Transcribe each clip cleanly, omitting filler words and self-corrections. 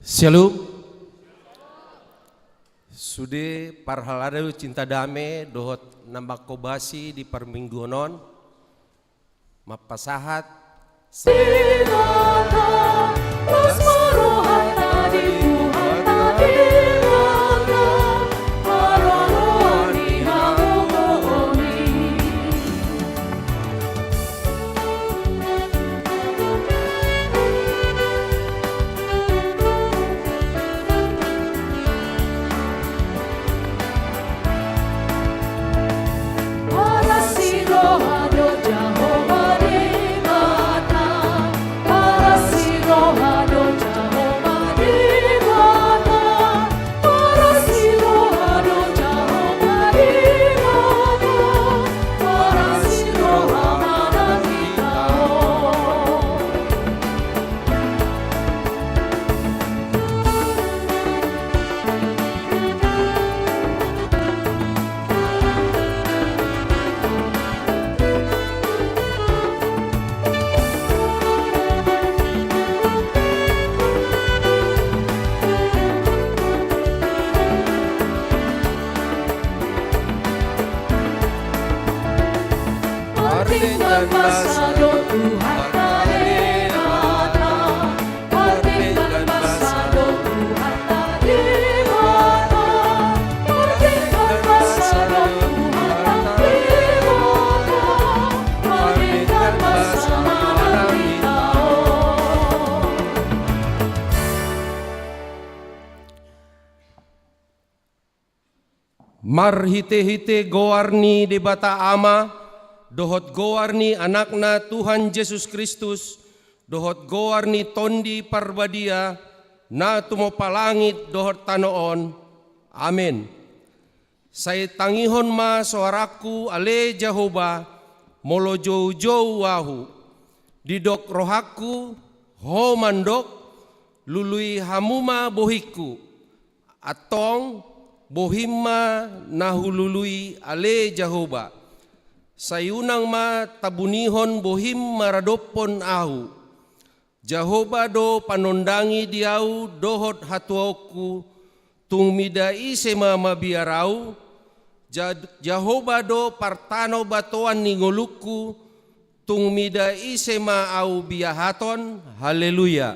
Shalom. Sude parhalada cinta dame dohot nambak kobasi di permingguanon mapasahat marhite-hite goarni di bata ama, dohot goarni anakna Tuhan Yesus Kristus, dohot goarni tondi parbadia, na tumopalangit dohot tanoon. Amin. Say tangihon ma suaraku ale Jehovah, molo jow-jow wahu, didok rohaku, ho mandok, lului hamuma bohiku, atong bohimma nahulului ale Jehovah. Sayunang ma tabunihon bohim maradopon ahu. Jehovah do panondangi diau dohot hatuoku tung midai sema mabiarau. Jehovah do partano batoan ningoluku tung midai sema au biahaton. Haleluya.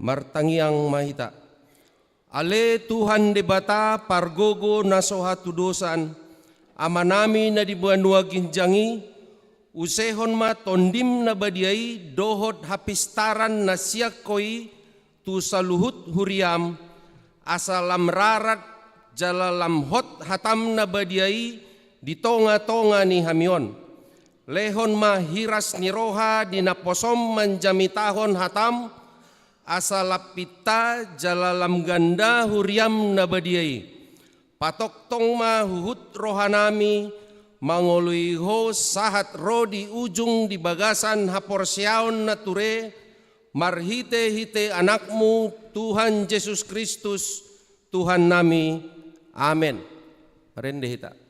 Martangiang mahita. Ale Tuhan debata pargogo nasohatu dosan, amanami na dibuanua ginjangi, usehon ma tondim na badiai dohot hapistaran na siyakoi tu saluhut huriam, asalam rarat jalalam hot hatam na badiai di tonga-tonga ni hamion. Lehon ma hiras ni roha di naposom manjamitahon hatam, asalapita jalalam ganda huriam nabadiai. Patok tong ma huhut rohanami, mangolui ho sahat ro di ujung di bagasan haporsiaon nature, marhite-hite anakmu Tuhan Yesus Kristus, Tuhan nami. Amin. Rende hita.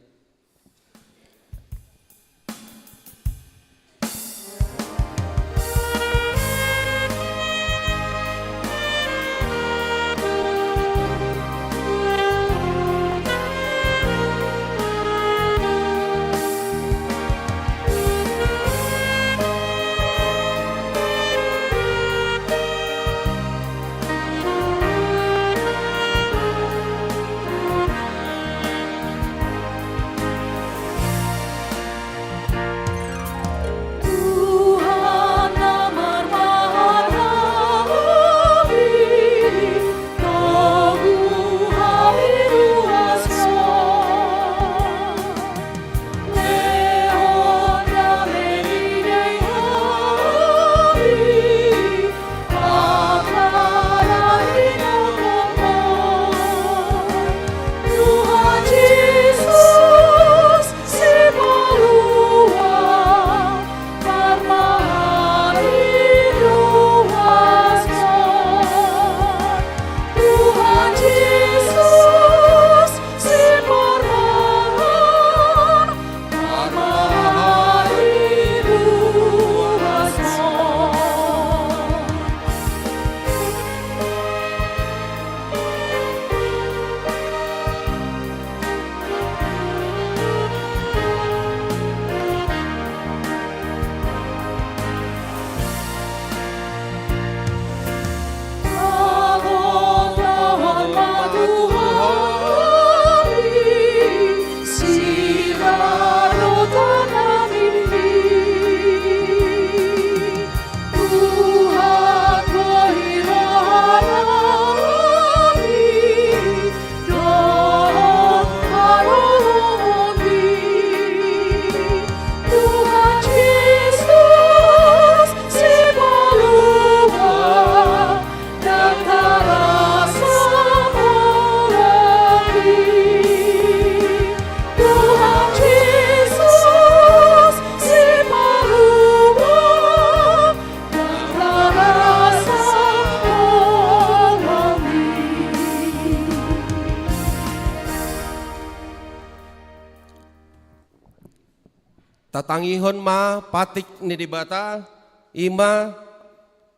tatangihon ma patik ni dibata, ima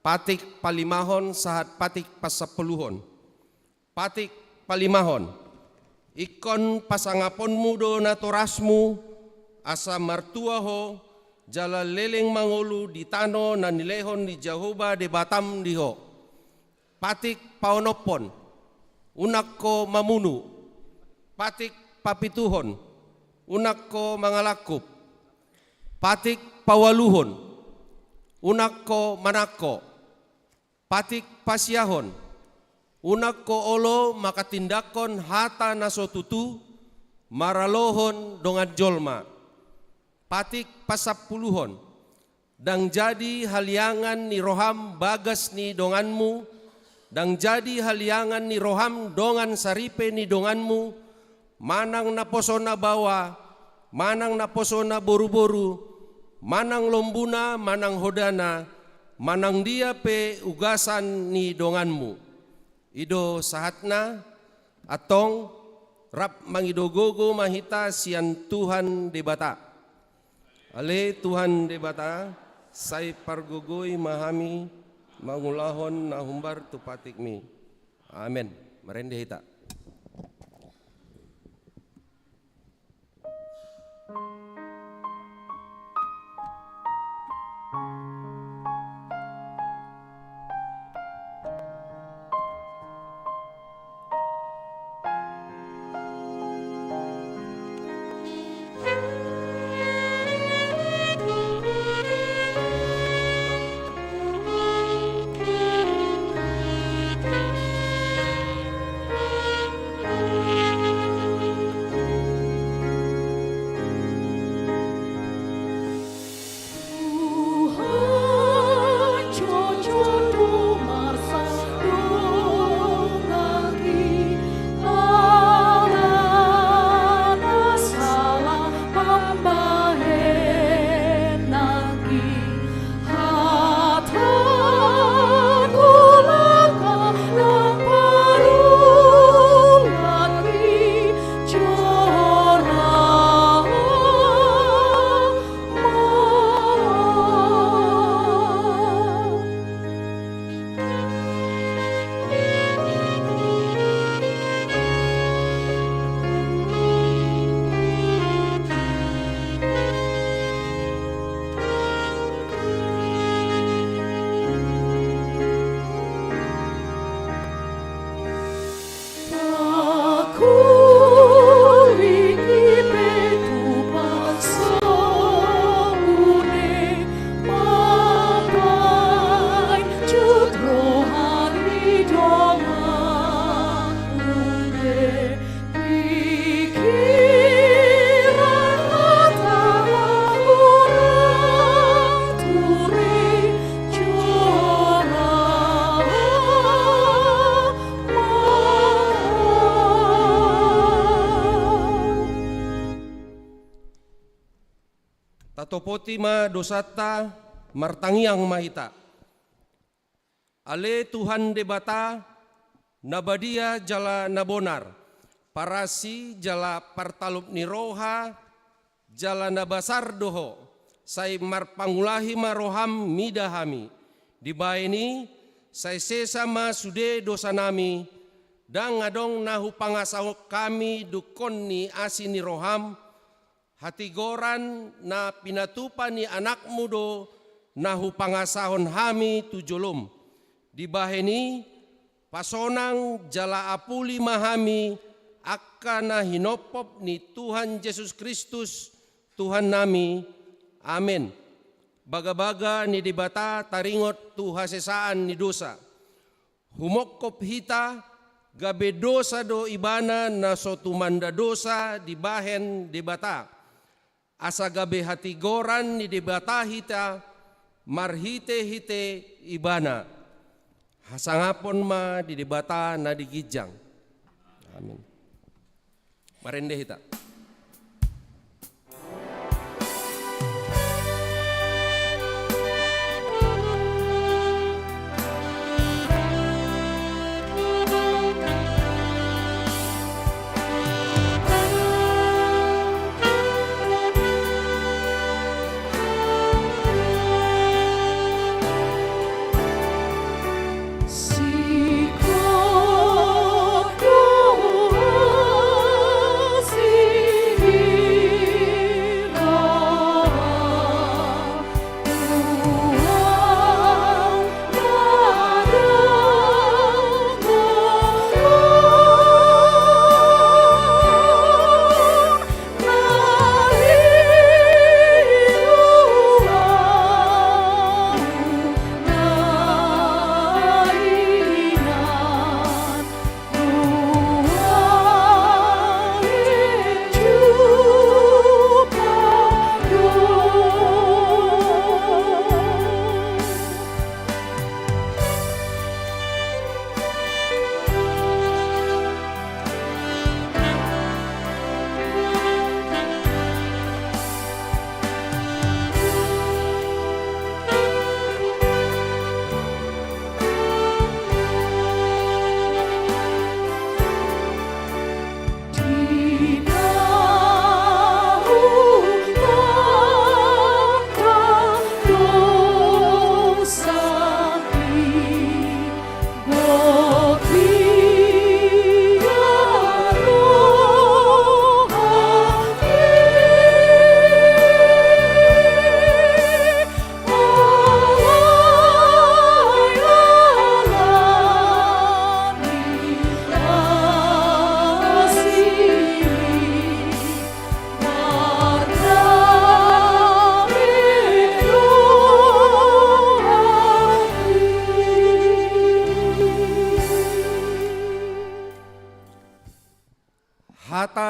patik palimahon sahat patik pasapuluhon. Patik palimahon, ikon pasangapon mudo na torasmu, asa martuaho, jala leleng mangolu di tano na nilehon di Jehovah de Batam diho. Patik paonopon, unak ko mamunu. Patik papituhon, unak ko mangalakup. Patik pawaluhon, unak ko manako. Patik pasiahon, unak ko olo makatindakon hata nasotutu, maralohon dongan jolma. Patik pasapuluhon, dang jadi haliangan ni roham bagas ni donganmu, dang jadi haliangan ni roham dongan saripe ni donganmu, manang naposona bawa, manang naposona boru-boru, manang lombuna, manang hodana, manang dia pe ugasan ni donganmu. Ido sahatna atong rap mangidogogo mahita sian Tuhan debata. Ale Tuhan debata, say pargogoy mahami mangulahon na humbar tupatik mi. Amen. Marende hita. Tatopoti ma dosata martangiang mahita. Ale Tuhan debata nabadia jala nabonar, parasi jala partalup ni roha, jala nabasar doho, say marpangulahi maroham midahami. Di baini say sesa ma sude dosa nami, dang adong nahu pangasaw kami dukon ni asin ni roham, hatigoran na pinatupan ni anak mudo nahu pangasahon hami tujulum. Di baheni pasonang jala apuli mahami akka na hinopop ni Tuhan Yesus Kristus Tuhan nami. Amen. Baga-baga ni dibata taringot tu hasesaan ni dosa. Humokop hita gabe dosa do ibana na sotumanda dosa di bahen dibata. Asa gabe hatigoran ni dibata hita marhite-hite ibana. Hasangapon ma di dibata na digijang. Amin. Marende hita.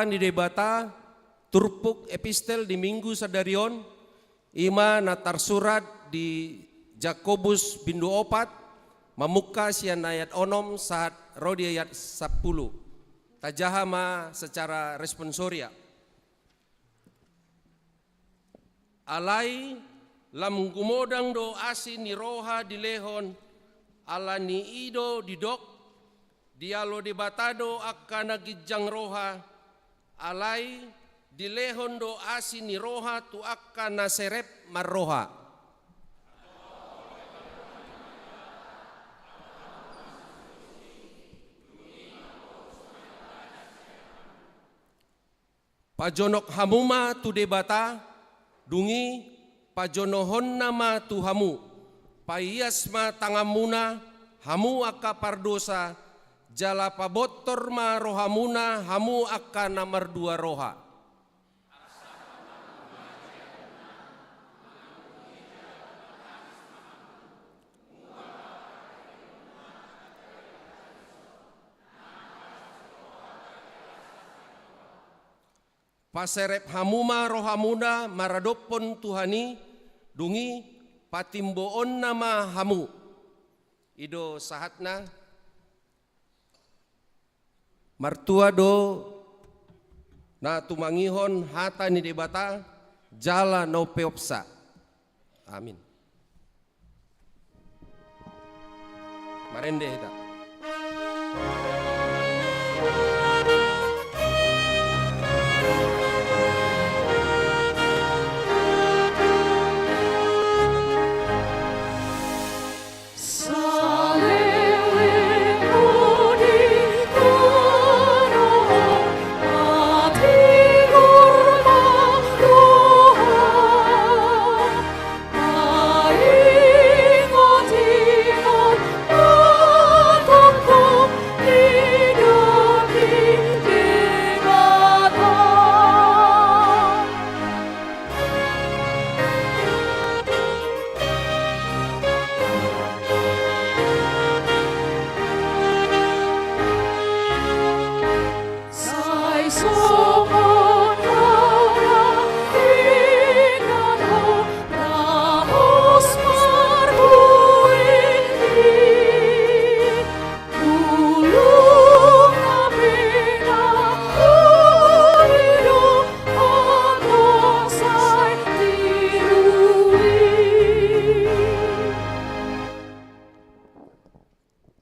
ni debata turpuk epistel di minggu sadarion ima natar surat di Jakobus bindu opat mamuka sian ayat onom saat rodi ayat 10 tajahama secara responsoria alai lam gumodang do asi ni roha di lehon ala ni ido di dok dialo di batado akan nagijang roha alai di lehon do asi ni roha tu akan naserep marroha. Pajonok hamuma tu debata dungi pajonohon nama tu hamu paias ma tangamuna hamu aka pardosa jala pabotor ma rohamuna hamu aka namar dua roha. Paserep hamuma rohamuna maradopon Tuhani dungi patimboon nama hamu. Ido sahatna martua do na tumangihon hata ni debata jala no peopsa. Amin. Marende hita.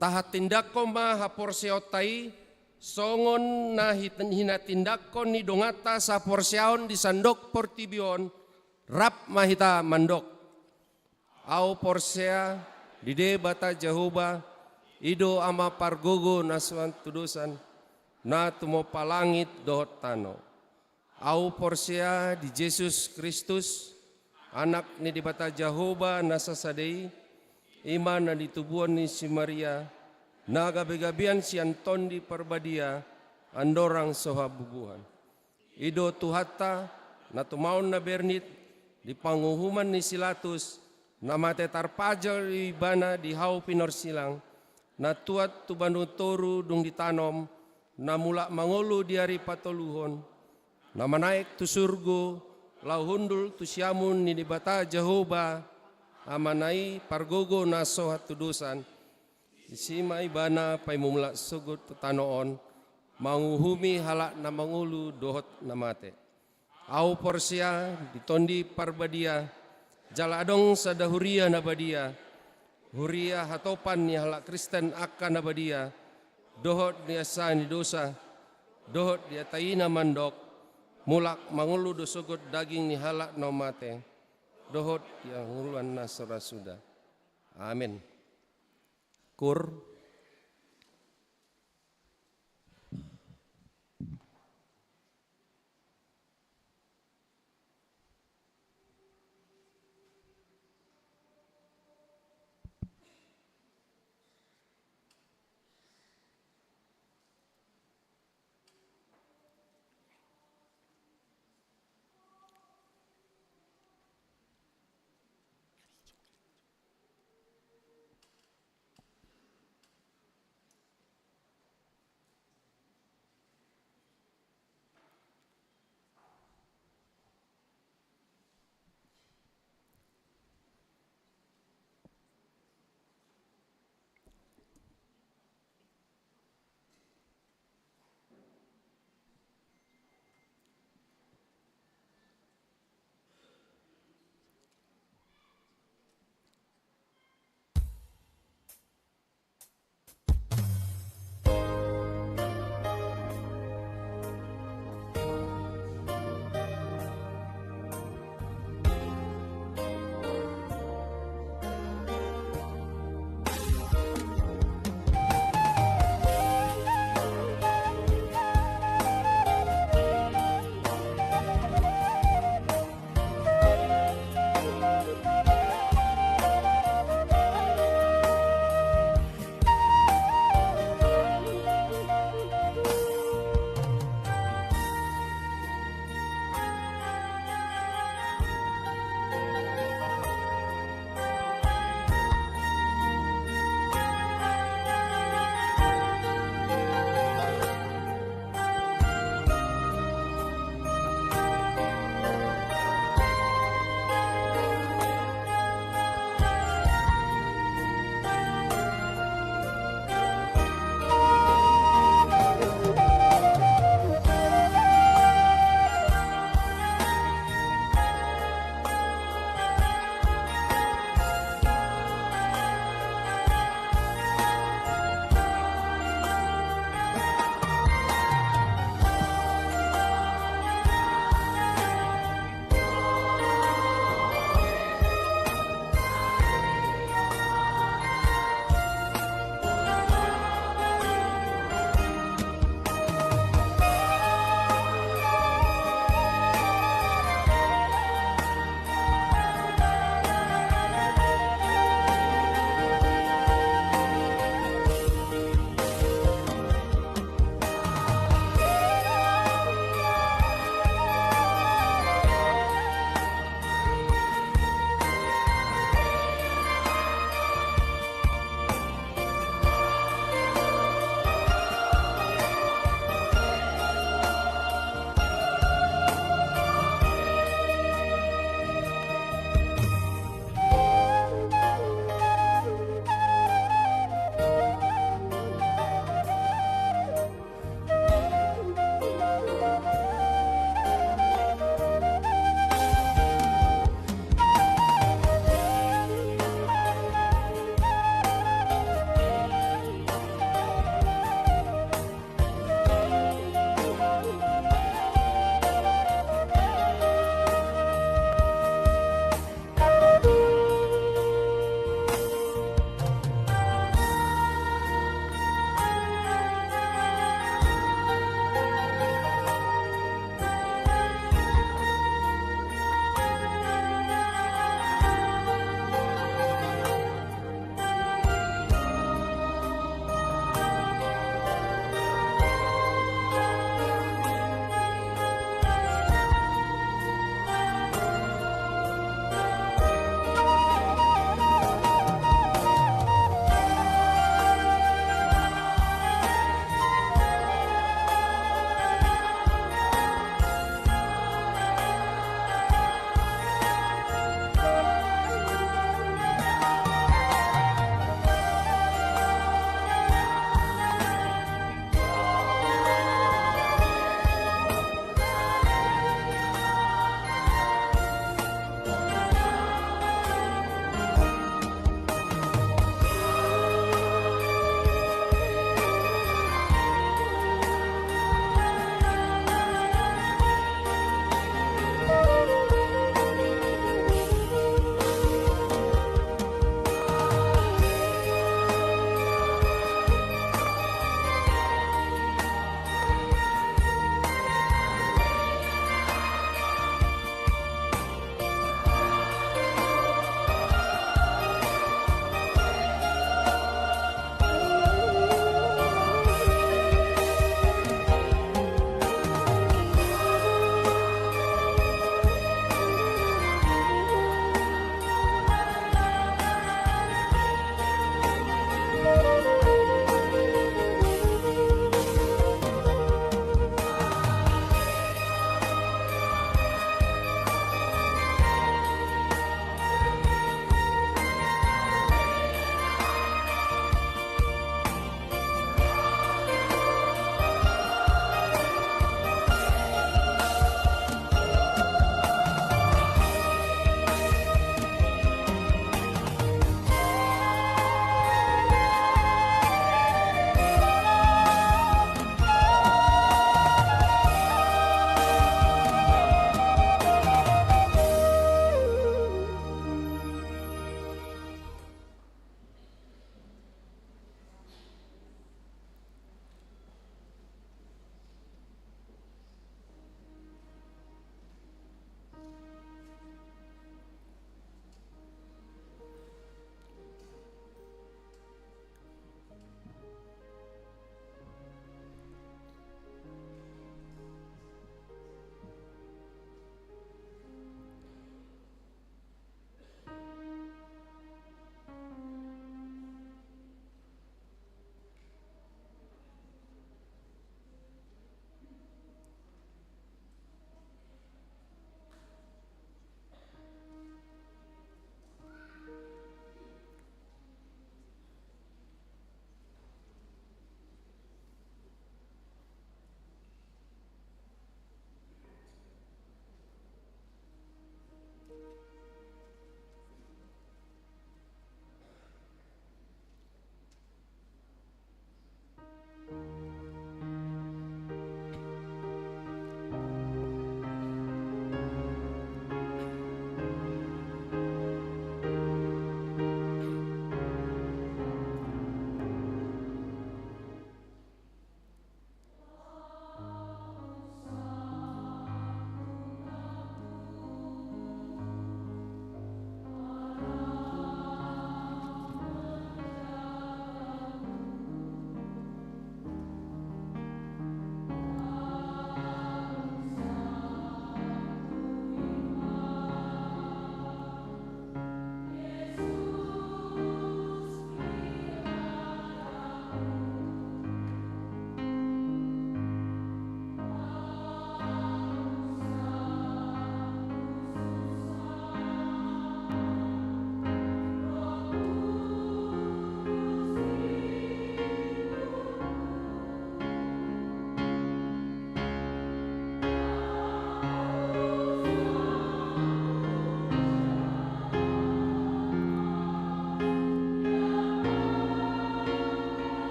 Tahat tindakko ma haporseotai songon na hina tindakko ni dongata sa porseaon di sandok portibion rap mahita mandok. Au porsea di debata Jehovah ido ama pargogo nasuan tudusan na tumo palangit dohot tano. Au porsea di Yesus Kristus anak ni debata Jehovah nasasadei iman na ditubuan ni si Maria, nagabi-gabian si Anton di Parbadia, andorang sohabubuhan. Ido tuhata, na tumaon na bernit, di panguhuman ni Silatus, na matetar pajar ibana di hau pinorsilang, na tuat tubanu toru dung ditanom, na mula mangolo di hari patoluhon, na manaik tu surgo, lauhundul tu siamun ni dibata Jehovah, amanai pargogo na sohat tudusan isima ibana pay mumula sugot tanoon manguhumi halak na mangulu dohot na mate au porsia ditondi Parbadia jala adong sa dahuria na badia huria hatopan ni halak Kristen akan na badia dohot ni asa ni dosa dohot dia taina mandok mulak mangulu dosugot daging ni halak no mate dohot yang uluan nasara sudah. Amin. Kur.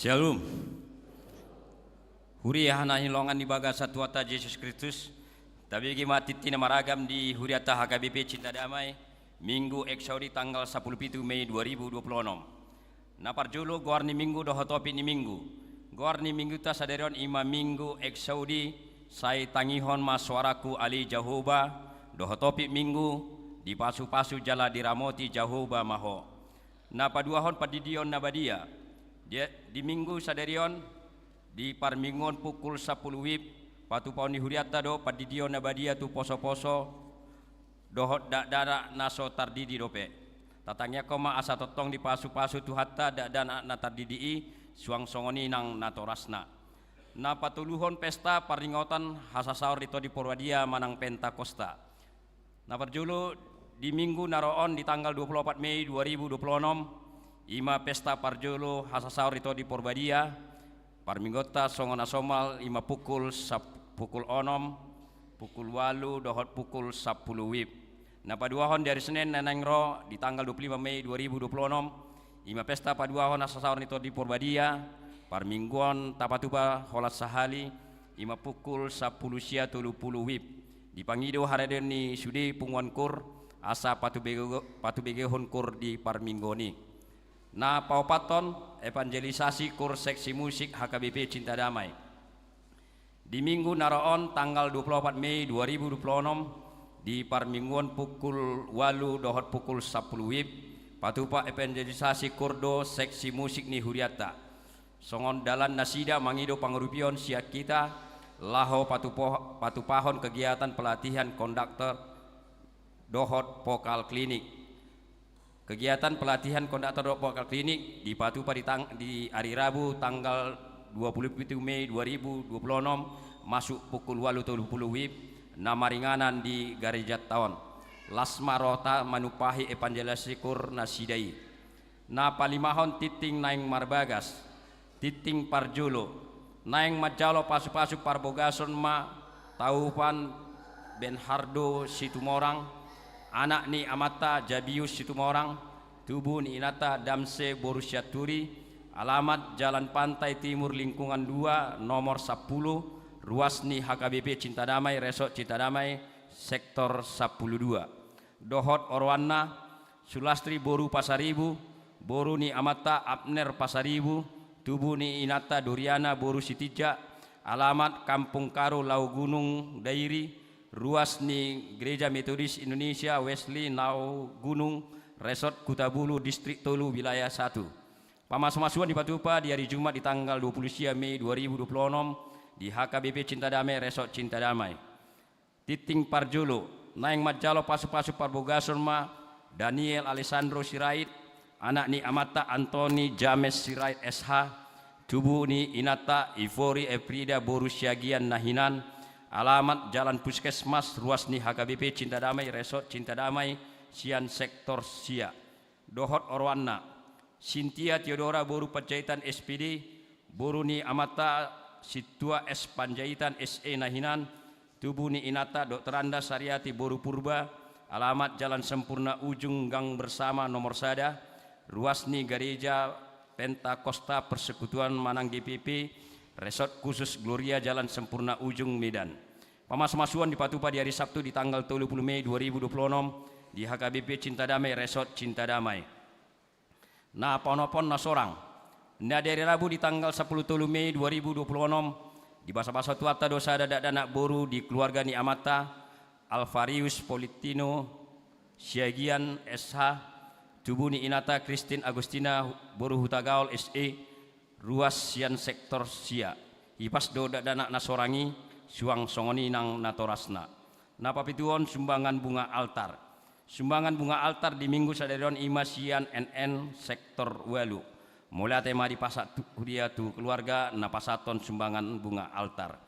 Shalom. Huri hana hilongan di baga satuata Yesus Kristus. Tapi gima titina maragam di Huriata HKBP Cinta Damai Minggu Eksaudi tanggal 17 Mei 2026. Naparjulo gor ni minggu dohotopi ni minggu. Gor ni minggu ta saderion ima minggu Eksaudi sai tangihon maswaraku ali Jehovah dohotopi minggu di pasu-pasu jala diramoti Jehovah maho. Napaduahon padidion nabadia. Dia di minggu saderion di parmingon pukul 10 wib patu pauni huriata do padidion nabadia tu poso-poso dohot dak dara naso tardidi dope tatangnya koma asa totong di pasu-pasu tu hatta dak dana na tardidi suang songoni nang natorasna na patuluhon pesta paringotan hasasaur itu di Purwadia manang Pentakosta na perjulu di minggu naroon di tanggal 24 Mei 2026 ima pesta parjulu hasasaur itu di Purwadia parminggota songona somal ima pukul onom pukul walu dohot pukul 10 wib. Nah paduahon dari Senin nenengro di tanggal 25 Mei 2026 ima pesta paduahon asasawar nito di Purwadia parmingguan tapatuba holat sahali ima pukul 10 sia 30 wib. Dipangido haraden ni sudi punguan kur asa patu begehon kur di parminggoni. Nah paupaton evangelisasi kur seksi musik HKBP Cinta Damai di minggu naroon tanggal 24 Mei 2026 di parmingguan pukul walu dohot pukul 10 wib patupa evangelisasi kurdo seksi musik ni huriata songon dalan nasida mangido pangurupion siak kita laho patupahon kegiatan pelatihan konduktor dohot vokal klinik. Kegiatan pelatihan konduktor vokal klinik di Patupa di hari Rabu tanggal 27 Mei 2026 masuk pukul 8.30 wib nama ringanan di Garejat Tahun Lasma Rota manupahi evangelisasi kur nasidai na palimahon titing naing marbagas titing parjulo naing majalo pasu-pasu parbogason ma taupan Benhardo Situmorang anak ni Amata Jabius Situmorang tubuh ni Inata Damse Borusyaturi alamat Jalan Pantai Timur Lingkungan 2 nomor 10 ruas ni HKBP Cinta Damai Resort Cinta Damai sektor 12 dohot Orwana Sulastri Boru Pasaribu Boru ni Amata Abner Pasaribu tubuh ni Inata Duriana Boru Sitija alamat Kampung Karo Lau Gunung Dairi ruas ni Gereja Metodis Indonesia Wesley Lau Gunung Resort Kutabulu Distrik Tolu Wilayah 1 Pamas-masuan di Patupa di hari Jumat di tanggal 20 Mei 2026 di HKBP Cinta Damai Resort Cinta Damai. Titing Parjolo, naing majalo pasu-pasu parbogason ma Daniel Alessandro Sirait, anak ni Amata Antoni James Sirait SH, tubuh ni Inata Ivori Efrida Borusyagian Nahinan, alamat Jalan Puskesmas ruas ni HKBP Cinta Damai Resort Cinta Damai Sian Sektor Sia. Dohot Orwana Cynthia Theodora Boru Panjaitan SPD Boru ni Amata Situa S Panjaitan SE Nahinan tubuh ni Inata Dr. Anda Sariati Boru Purba alamat Jalan Sempurna Ujung Gang Bersama nomor sada ruas ni Gereja Pentakosta Persekutuan Manang GPP Resort Khusus Gloria Jalan Sempurna Ujung Medan. Pamas-masuan di Patupa di hari Sabtu di tanggal 30 Mei 2026 di HKBP Cinta Damai Resort Cinta Damai. Nah ponopon nasorang nah dari Rabu di tanggal 10 Mei 2026 di basa-basa tuata dosa dadak danak boru di keluarga ni Amata Alvarius Politino Siagian SH tubuh ni Inata Christine Agustina Boru Hutagaol SE ruas sian sektor sia ipas do dadak nasorangi suang songoni nang natorasna na papituon sumbangan bunga altar. Sumbangan bunga altar di minggu sadarion imasian NN sektor walu mulai tema di pasat dia tu keluarga na pasaton sumbangan bunga altar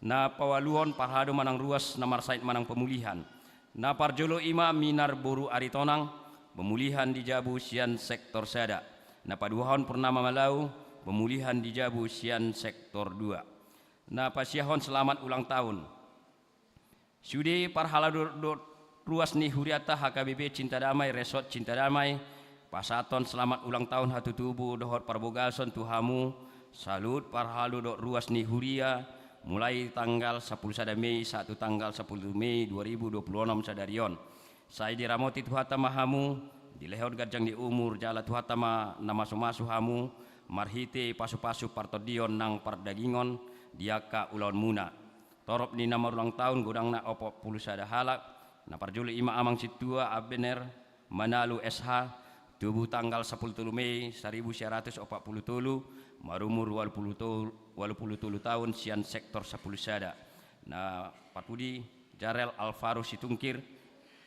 na pawaluon parhado manang ruas na marsait manang pemulihan na parjolo ima minar boru aritonang pemulihan di Jabu sian sektor sada na paduahon purnama malau pemulihan di Jabu sian sektor 2 na pasiahon selamat ulang tahun sudi parhalado ruas ni huriata HKBP Cinta Damai Resort Cinta Damai pasaton selamat ulang tahun hatu tubuh dohor parbogason tuhamu salut parhalu dok ruas ni huria mulai tanggal 10 Mei 1 tanggal 10 Mei 2026 sadarion. Saya diramoti Tuhata mahamu di lehon gajang di umur jala Tuhata nama somasu hamu marhite pasu-pasu partodion nang pardagingon diaka ulon muna. Torop ni nama ulang tahun godang na opo puluh sada halak na parjuli ima amang situa abener manalu SH tubuh tanggal 10 Mei 1947 marumur 80 tahun sian sektor 10 sada. Nah patudi Jarel Alvaro Situngkir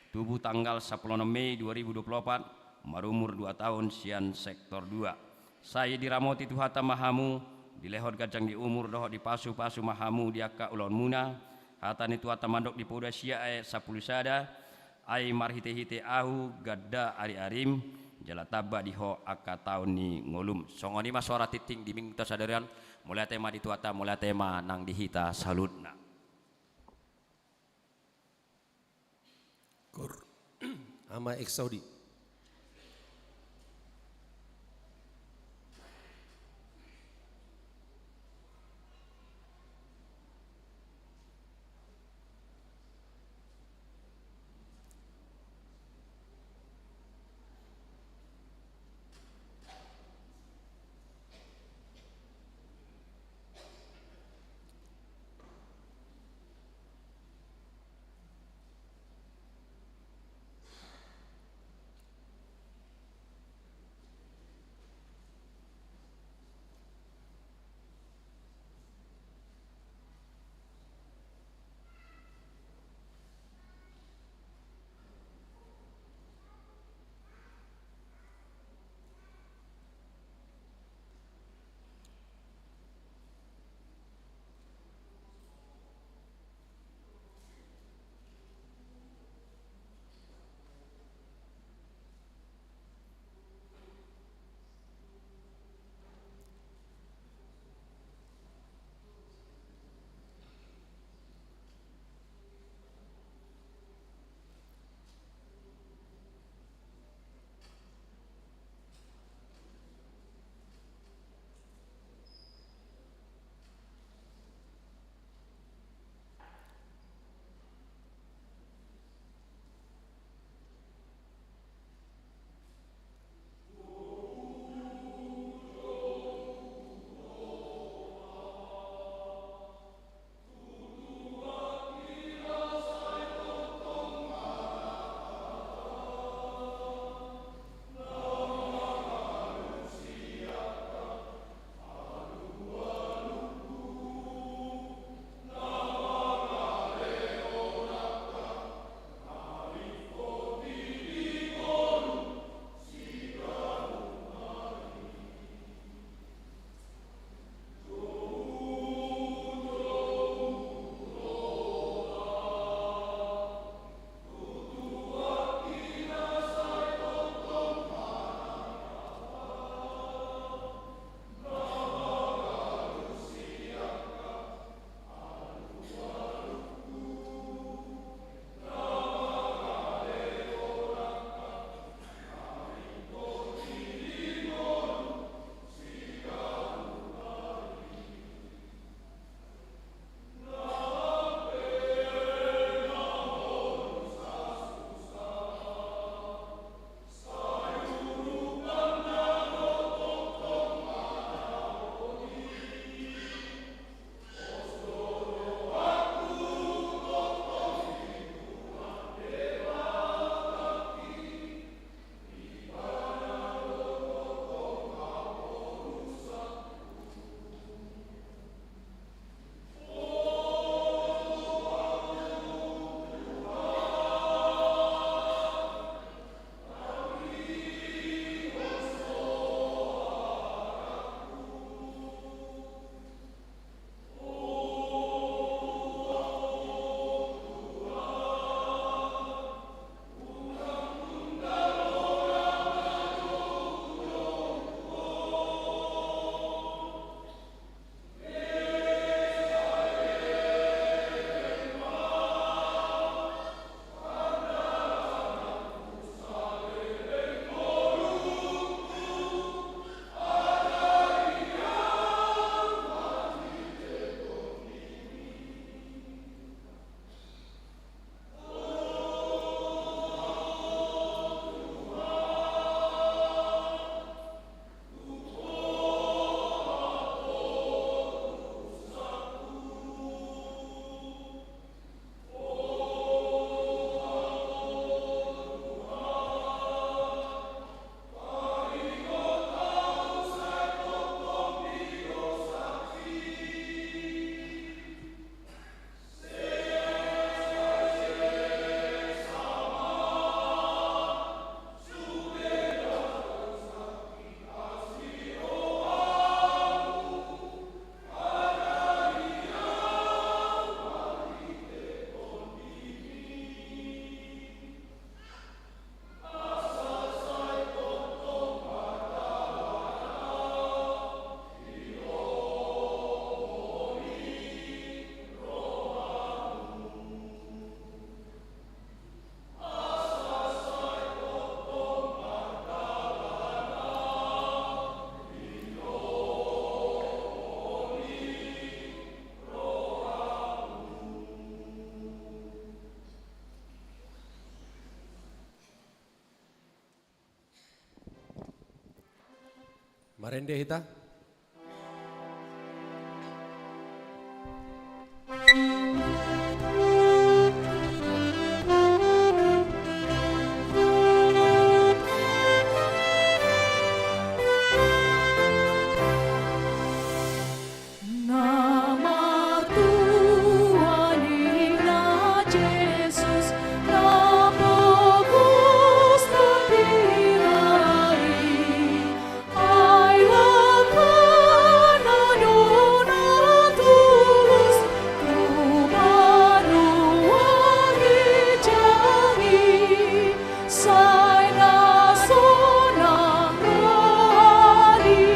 tubuh tanggal 10 Mei 2024 marumur 2 tahun sian sektor 2. Saya diramoti Tuhata mahamu di lehon gajang di umur doh di pasu-pasu mahamu diaka ulon muna hatani Tuhata mandok di poda sia 10 sada ai marhite-hite ahu gadda ari arim jala taba diho aka tahun ni ngolum songoni mas suara titing di mingta sadarian mulai tema di Tuhata mulai tema nang dihita salutna Kor ama ex Saudi. Marende hita. Nama Tuhan Ina Yesus, nama Kristus diraih. Ai lakan adona tulus, ku baru wangi jangi, sai nasonang rohani.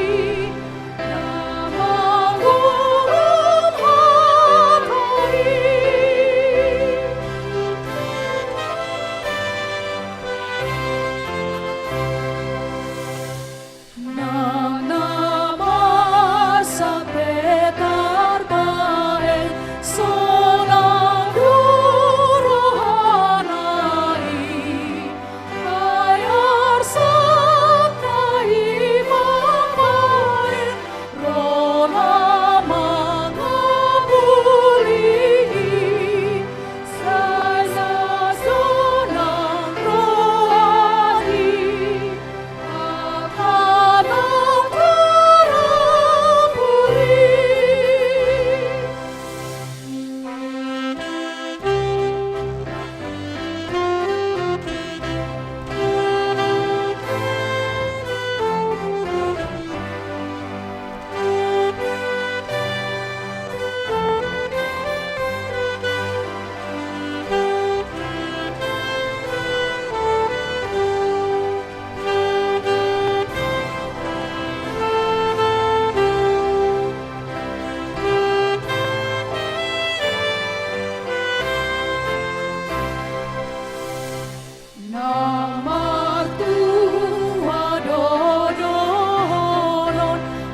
Nama Tuhan dodonon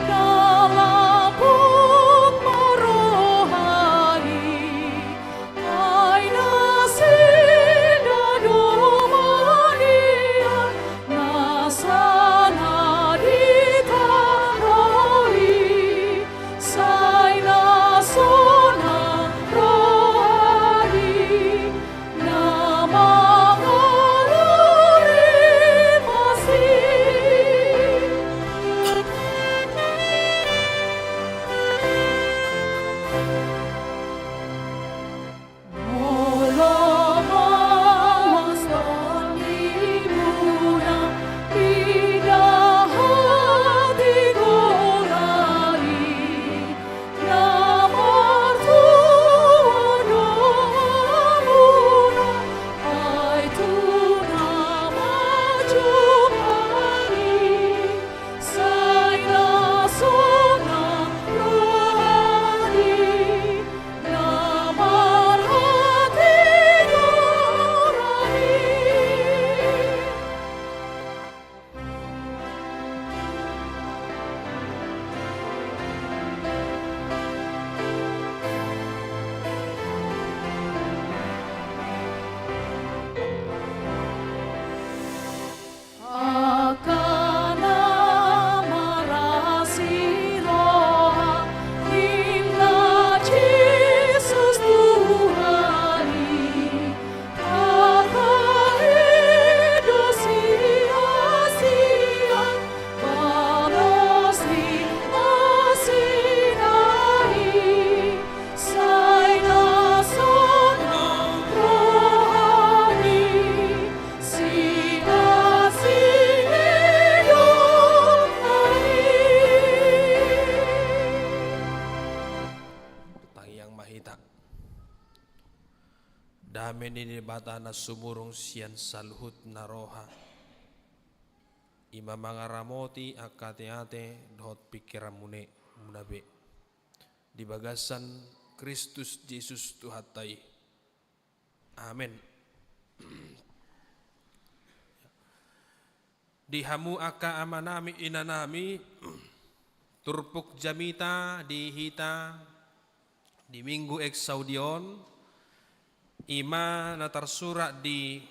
dalam hukma rohani, aina sida domanian, nasana ditaroi, sai nasona rohani, nama Damen ini batana sumurung sian salhut naroha. Ima mangaramoti akate-ate dot pikiramune munabe. Di bagasan Kristus Yesus Tuhatai. Amin. Di hamu aka amanami inanami turpuk jamita di hita di minggu eksaudion ima na tersurat di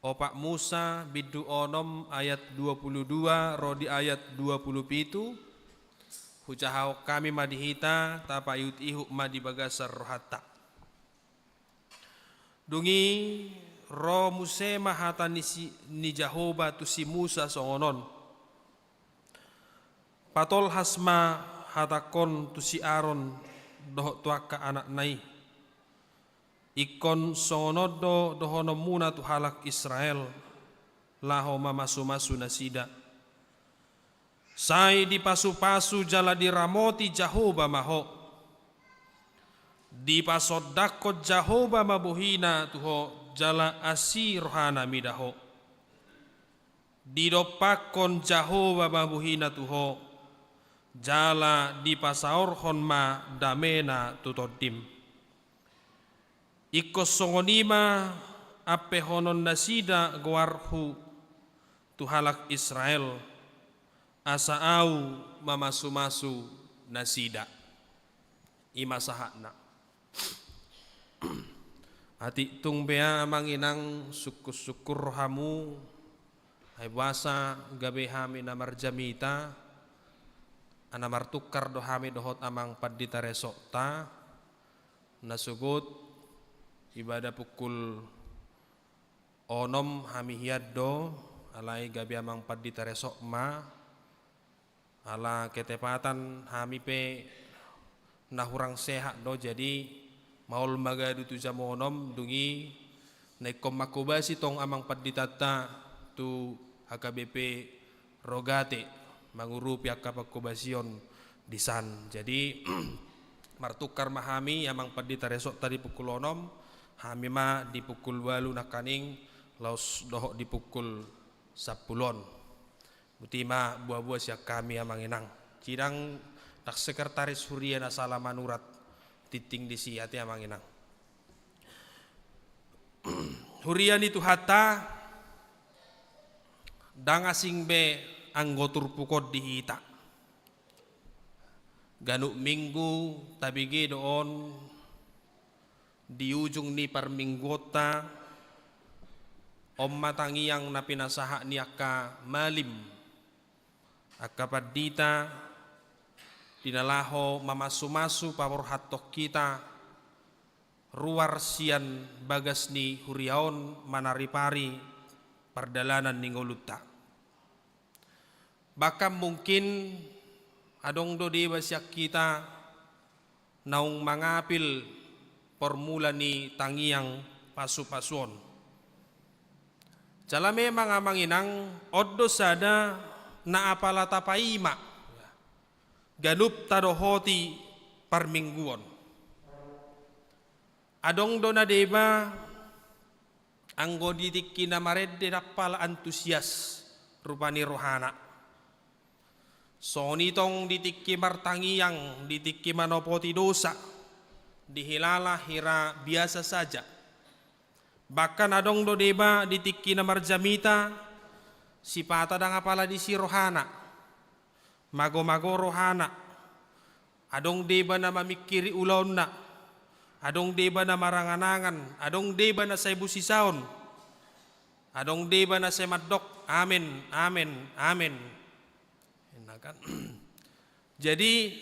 Opak Musa bidu onom ayat 22 rodi ayat 27 hujahau kami madihita tapa iut ihu madibagasar rohata. Dungi ro Muse mahata ni Jahoba tu si Musa songonon. Patol hasma hatakon tu si Aaron doh tuaka anak nai. Ikon songonodo dohono muna tu halak Israel laho mamasu-masu nasida. Sai di pasu-pasu jala diramoti Jahoba maho. Di pasodakot Jahoba mabuhina tuho jala asi rohana midaho. Di dopakon Jahoba mabuhina tuho jala di pasaorhon ma damena tutodim. Iko songonima ape honon nasida guarhu tuhalak Israel asa au mamasu-masu nasida ima sahakna. Ati tungbea manginang syukur hamu hai wasa gabe hami namar jamita anamar tukar do hami dohot amang padita resokta nasugut ibadah pukul onom hami hiaddo alai gabi amang padita resok ma ala ketepatan hami pe nahurang sehat do jadi maul magadu tu jam onom dungi naikom makubasi tong amang padita ta tu HKBP rogate mangurupi akapakubasion disan jadi martukar mahami amang padita resok tadi pukul onom hami ma di pukul 8 nakaning laus dohok di pukul 10. Mutima buah-buah siak kami amang inang. Cidang tak sekretaris Huria nasala manurat titing di si hati amang inang. Hurian itu hatta dang asing be anggotur pukod di hita. Ganuk minggu tabigi doon di ujung ni parminggota om matangiyang na pinasaha ni akka malim akka padita dinalaho mamasu-masu paborhatok kita ruar sian bagas ni huriaon manaripari pardalanan ni ngoluta. Bahkan mungkin adong do di basyak kita naung mangapil formula ni tangiyang pasu-pasuon. Jala memang amanginang oddo sada na apala tapaima ganup tadohoti parmingguon. Adong do na deba anggo ditikki na maredde dappal antusias rupani rohana. Sonitong ditikki martangiyang ditikki manopoti dosa dihilala hira biasa saja. Bahkan adong do deba ditikki na marjamita sipata dang apala di si rohana mago-mago rohana adong deba na mamikiri ulaw na adong deba na maranganangan adong deba na sa ibusisaon adong deba na sa madok amen amen amen. Enakan. Jadi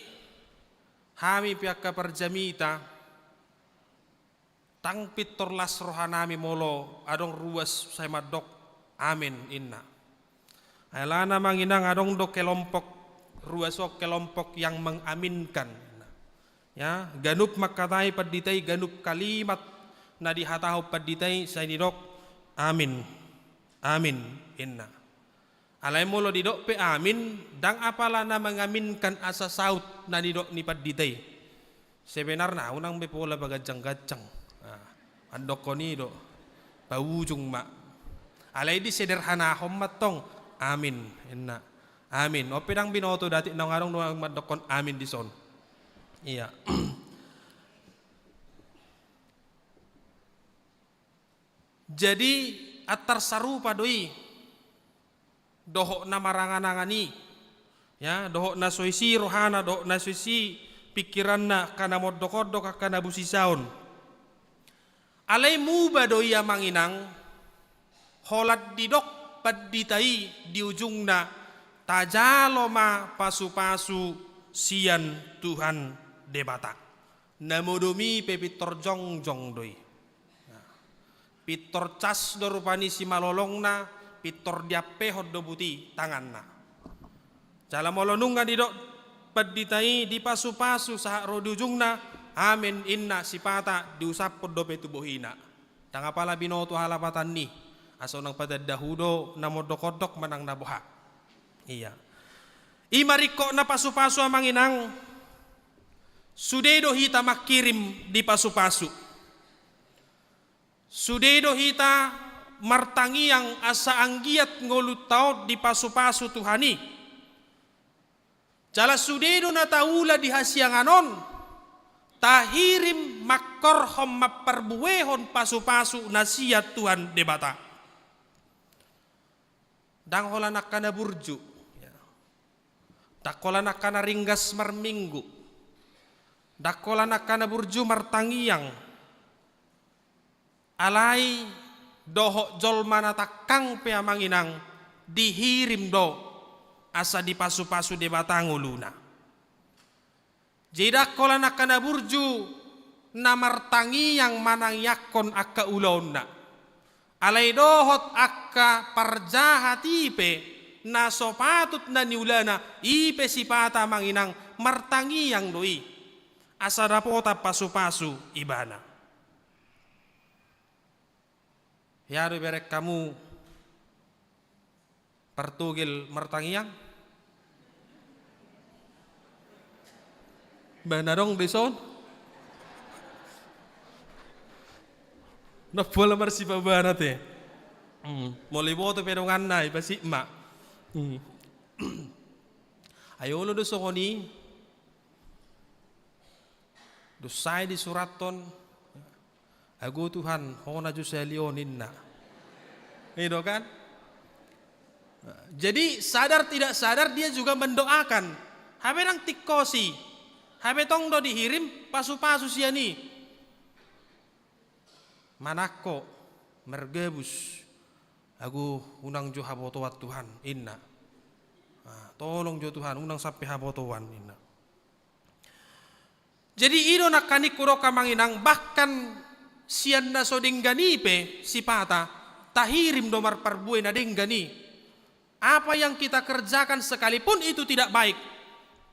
hami pihak kaparjamita tang pitorlas rohanami molo adong ruas say madok amin inna. Ailana manginang adong do kelompok ruasok kelompok yang mengaminkan. Ya, ganup makatai paditai ganup kalimat na dihatahu paditai say didok amin. Amin inna. Alay molo didok pe amin dang apala na mengaminkan asa saut na didok ni paditai. Sebenarnya unang bepola bagajang-gajang. Andok konido bawujung mak alay di sederhana matong amin inna amin o pedang binoto dati nang arong nuang madokon amin di son iya. Jadi atar sarupa doi dohok na maranganangani ya dohok na soisi rohana dohok na soisi pikiran na kana modok-odok kana busisaon. Alay muba doya manginang holat didok paditai di ujungna tajaloma pasu-pasu sian Tuhan debata. Namodomi pepitor jongjong doi. Pitor cas do rupani si malolongna, pitor diape hoddo buti tanganna. Jala molonunga didok paditai di pasu-pasu sahak rodi ujungna, amin inna sipata diusapod do petubuhina. Tangapala binoto halapatan ni, aso nang pada dahudo namodok-odok manang nabuha. Iya. Imariko na pasu-pasu amanginang, sudedo hita makirim di pasu-pasu. Sudedo hita martangiang asa anggiat ngolutaut di pasu-pasu Tuhani. Jala sudedo na taula di hasianganon, tahirim makorhom maperbuehon pasu-pasu nasihat Tuhan debata. Dang hola nakana burju, dakola nakana ringgas marminggu, dakola nakana burju martangiang, alai dohok jol mana takang peamanginang dihirim do asa di pasu-pasu debata nguluna. Jeda kola nakana burju namartangi yang manang yakon akka ulona. Alai dohot akka parjahat ipe na sopatut na niulana ipe sipata manginang martangi yang doi. Asa dapota pasu-pasu ibana. Yaro berek kamu pertugil martangiang banarong beson na pola marsipa banat eh moliboto pero nganay pasi ma ayolo do sokoni dosay di suraton Ago Tuhan, hona Diyos sa lionin na. Itu kan? Jadi sadar tidak sadar dia juga mendoakan. Habe nang tikosi, habe tong do dihirim pasu-pasu siani. Manako mergebus. Ago unang jo habotowat Tuhan inna. Tolong jo Tuhan unang sampai habotowan inna. Jadi ido nakani kuro kamanginang bahkan sian na so dengganipe sipata tahirim domar parbuai na denggani. Apa yang kita kerjakan sekalipun itu tidak baik,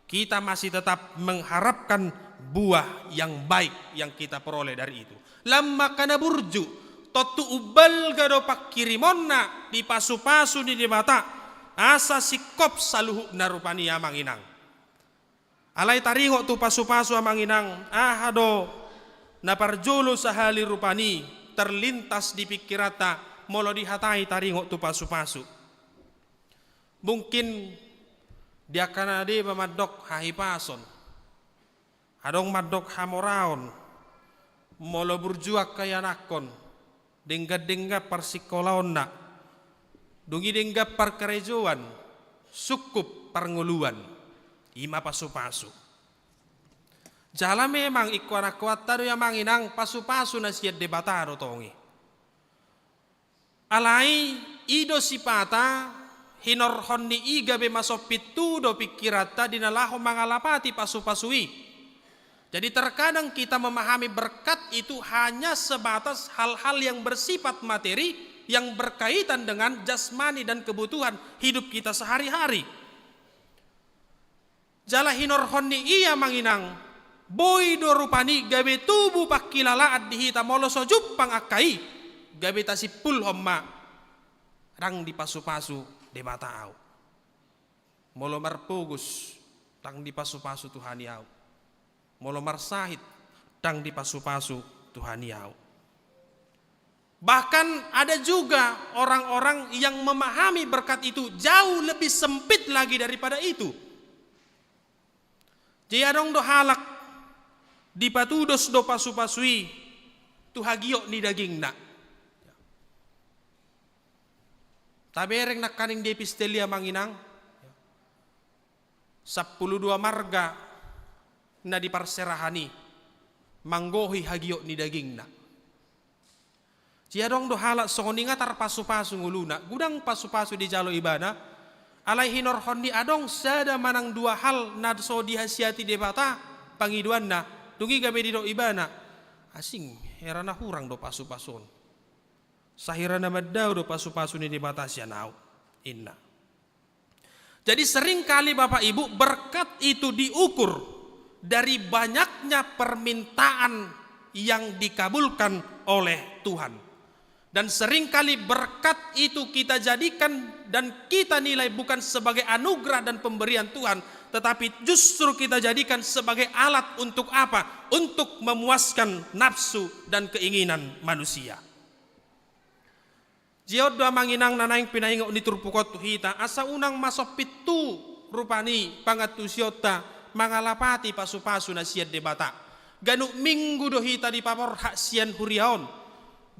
kita masih tetap mengharapkan buah yang baik yang kita peroleh dari itu. Lamma kana burju totu ubal gado pakirimonna di pasu-pasu di debata asa sikop saluhu narupani amanginang. Alai taringo tu pasu-pasu amanginang ahado na parjolo sahali rupani terlintas di pikirata molo dihatai taringo tu pasu-pasu. Mungkin dia kanade mamadok hahipason. Adong madok hamoraon. Molo burjuak kayanakon. Dengga-dengga parsikolaon na. Dungi dengga parkerejoan. Sukup parnguluan. Ima pasu-pasu. Jala memang ikuana kuatado yang manginang pasu-pasu na siya debataro tongi. Alai ido sipata hinorhon ni iga be masopitu do pikirata dinalaho mangalapati pasu-pasui. Jadi terkadang kita memahami berkat itu hanya sebatas hal-hal yang bersifat materi yang berkaitan dengan jasmani dan kebutuhan hidup kita sehari-hari. Jala hinorhon ni iya manginang boy do rupani gabe tubuh pakilalaat dihita molo sojup pangakai gabe tasipul homma rang di pasu-pasu de mataau molo marpugus tang di pasu-pasu Tuhaniau molo marsahit tang di pasu-pasu Tuhaniau. Bahkan ada juga orang-orang yang memahami berkat itu jauh lebih sempit lagi daripada itu. Jia dong do halak di patudos do pasu-pasui tu hagio ni daging na. Tabereng nakaning di epistelia manginang 12 marga na di parserahani manggohi hagio ni daging na. Cia dong do halak soninga tar pasu-pasu nguluna. Gudang pasu-pasu di jalo ibana. Alai hinor hondi adong sada manang dua hal nadso dihasiati debata pangiduan na. Dungi gabe di do ibana. Asing herana hurang do pasu-pasun. Sahirana madau do pasu-pasu ni debata sianau. Inna. Jadi sering kali Bapak Ibu berkat itu diukur dari banyaknya permintaan yang dikabulkan oleh Tuhan. Dan seringkali berkat itu kita jadikan dan kita nilai bukan sebagai anugerah dan pemberian Tuhan, tetapi justru kita jadikan sebagai alat untuk apa? Untuk memuaskan nafsu dan keinginan manusia. Jiot doa manginang nanaing pinaingo ni turpukot hita asa unang masok pitu rupani pangatu siota mangalapati pasu-pasu na siad debata. Ganuk minggu dohita di papor hak sian huriaon.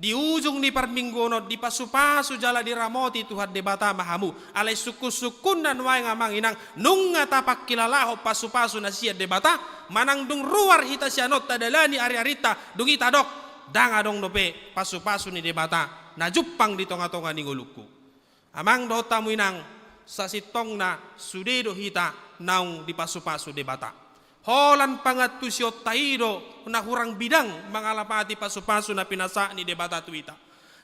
Di ujung di parminggono di pasu-pasu jala di ramoti Tuhan debata mahamu. Alai suku-sukun dan wae ngamang inang nunga tapak kilalaho pasu-pasu na siad debata. Manang dung ruar hita sianot tadalani ari-arita dungi tadok. Danga dong dope pasu-pasu ni debata. Na jupang di tonga-tonga ni nguluku. Amang do tamu inang sasitong na sudedo hita naung di pasu-pasu debata. Holan pangatu siot taido na hurang bidang mangalapati pasu-pasu na pinasa ni debata tuita.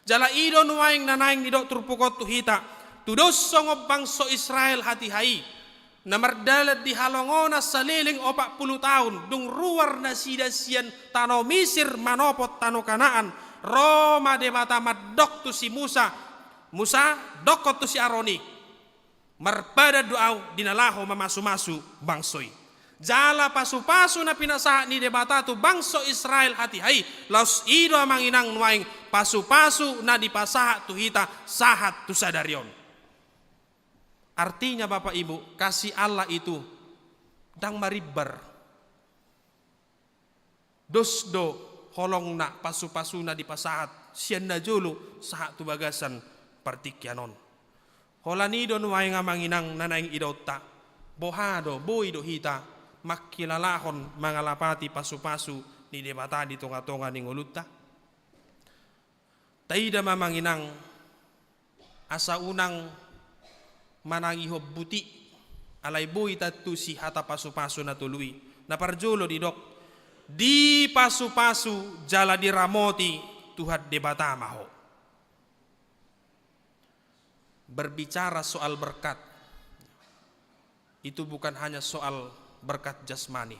Jala ido nuaing nanaing ni do turpukot tuhita. Tudos songob bangso Israel hati hai. Na mardalat di halongona sa liling 40 tahun. Dung ruar na sidasian tano Misir manopot tano Kanaan. Roma debata madok tu si Musa. Musa dokot tu si Aroni. Marpada doaw dinalaho mamasu-masu bangsoi. Jala pasu-pasu na pinasa ni debata tu bangso Israel hati hai. Laus ido amang inang nuaing pasu-pasu na dipasaha tu hita sahat tu sadarion. Artinya Bapak Ibu, kasih Allah itu dang maribar. Dosdo holong na pasu-pasu na dipasahat sian na julu sahat tu bagasan partikyanon. Holanido nuaing amang inang nanaing idota. Bohado boy do hita. Makilalahon mangalapati pasu-pasu ni debata di tonga-tonga ni nguluta. Taida mamanginang asa unang manangiho buti alay boy tatu si hata pasu-pasu na tului. Naparjolo di dok di pasu-pasu jala di ramoti Tuhan debata maho. Berbicara soal berkat itu bukan hanya soal berkat jasmani.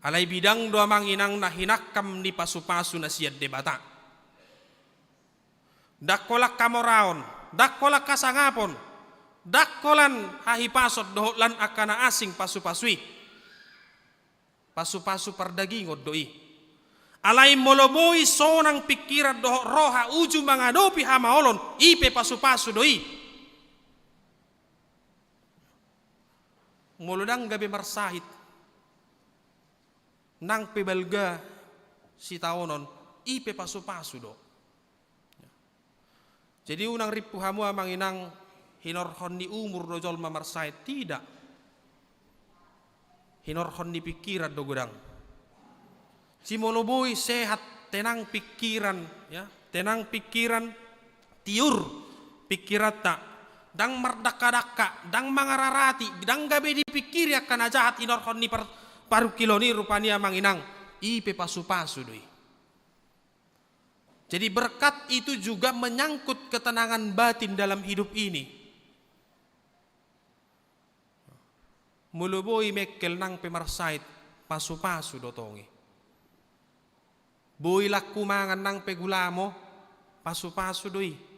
Alai bidang doa manginang nahinakam di pasu-pasu na siad debata. Dakkolak kamoraon, dakkolak kasangapon, dakkolan hahipasot dohlan akana asing pasu-pasui. Pasu-pasu pardagingod doi. Alai moloboi sonang pikiran doh roha uju mangadopi hamaolon ipe pasu-pasu doi. Muludang gabi marsahit nang pebalga si taonon ipe pasu-pasu do. Jadi unang ripu hamu amang inang hinorhon ni umur do jol mamarsahit tidak. Hinorhon ni pikiran do gudang. Si moloboi sehat tenang pikiran ya, tenang pikiran tiur pikiran tak. Dang merdaka-daka, dang mangararati, dang gabe dipikir akan jahat inorhon ni paru kilo ni rupanya manginang ipe pasu-pasu doi. Jadi berkat itu juga menyangkut ketenangan batin dalam hidup ini. Muluboi mekel nang pemarsait pasu-pasu dotongi. Boy laku mangan nang pegulamo pasu-pasu doi.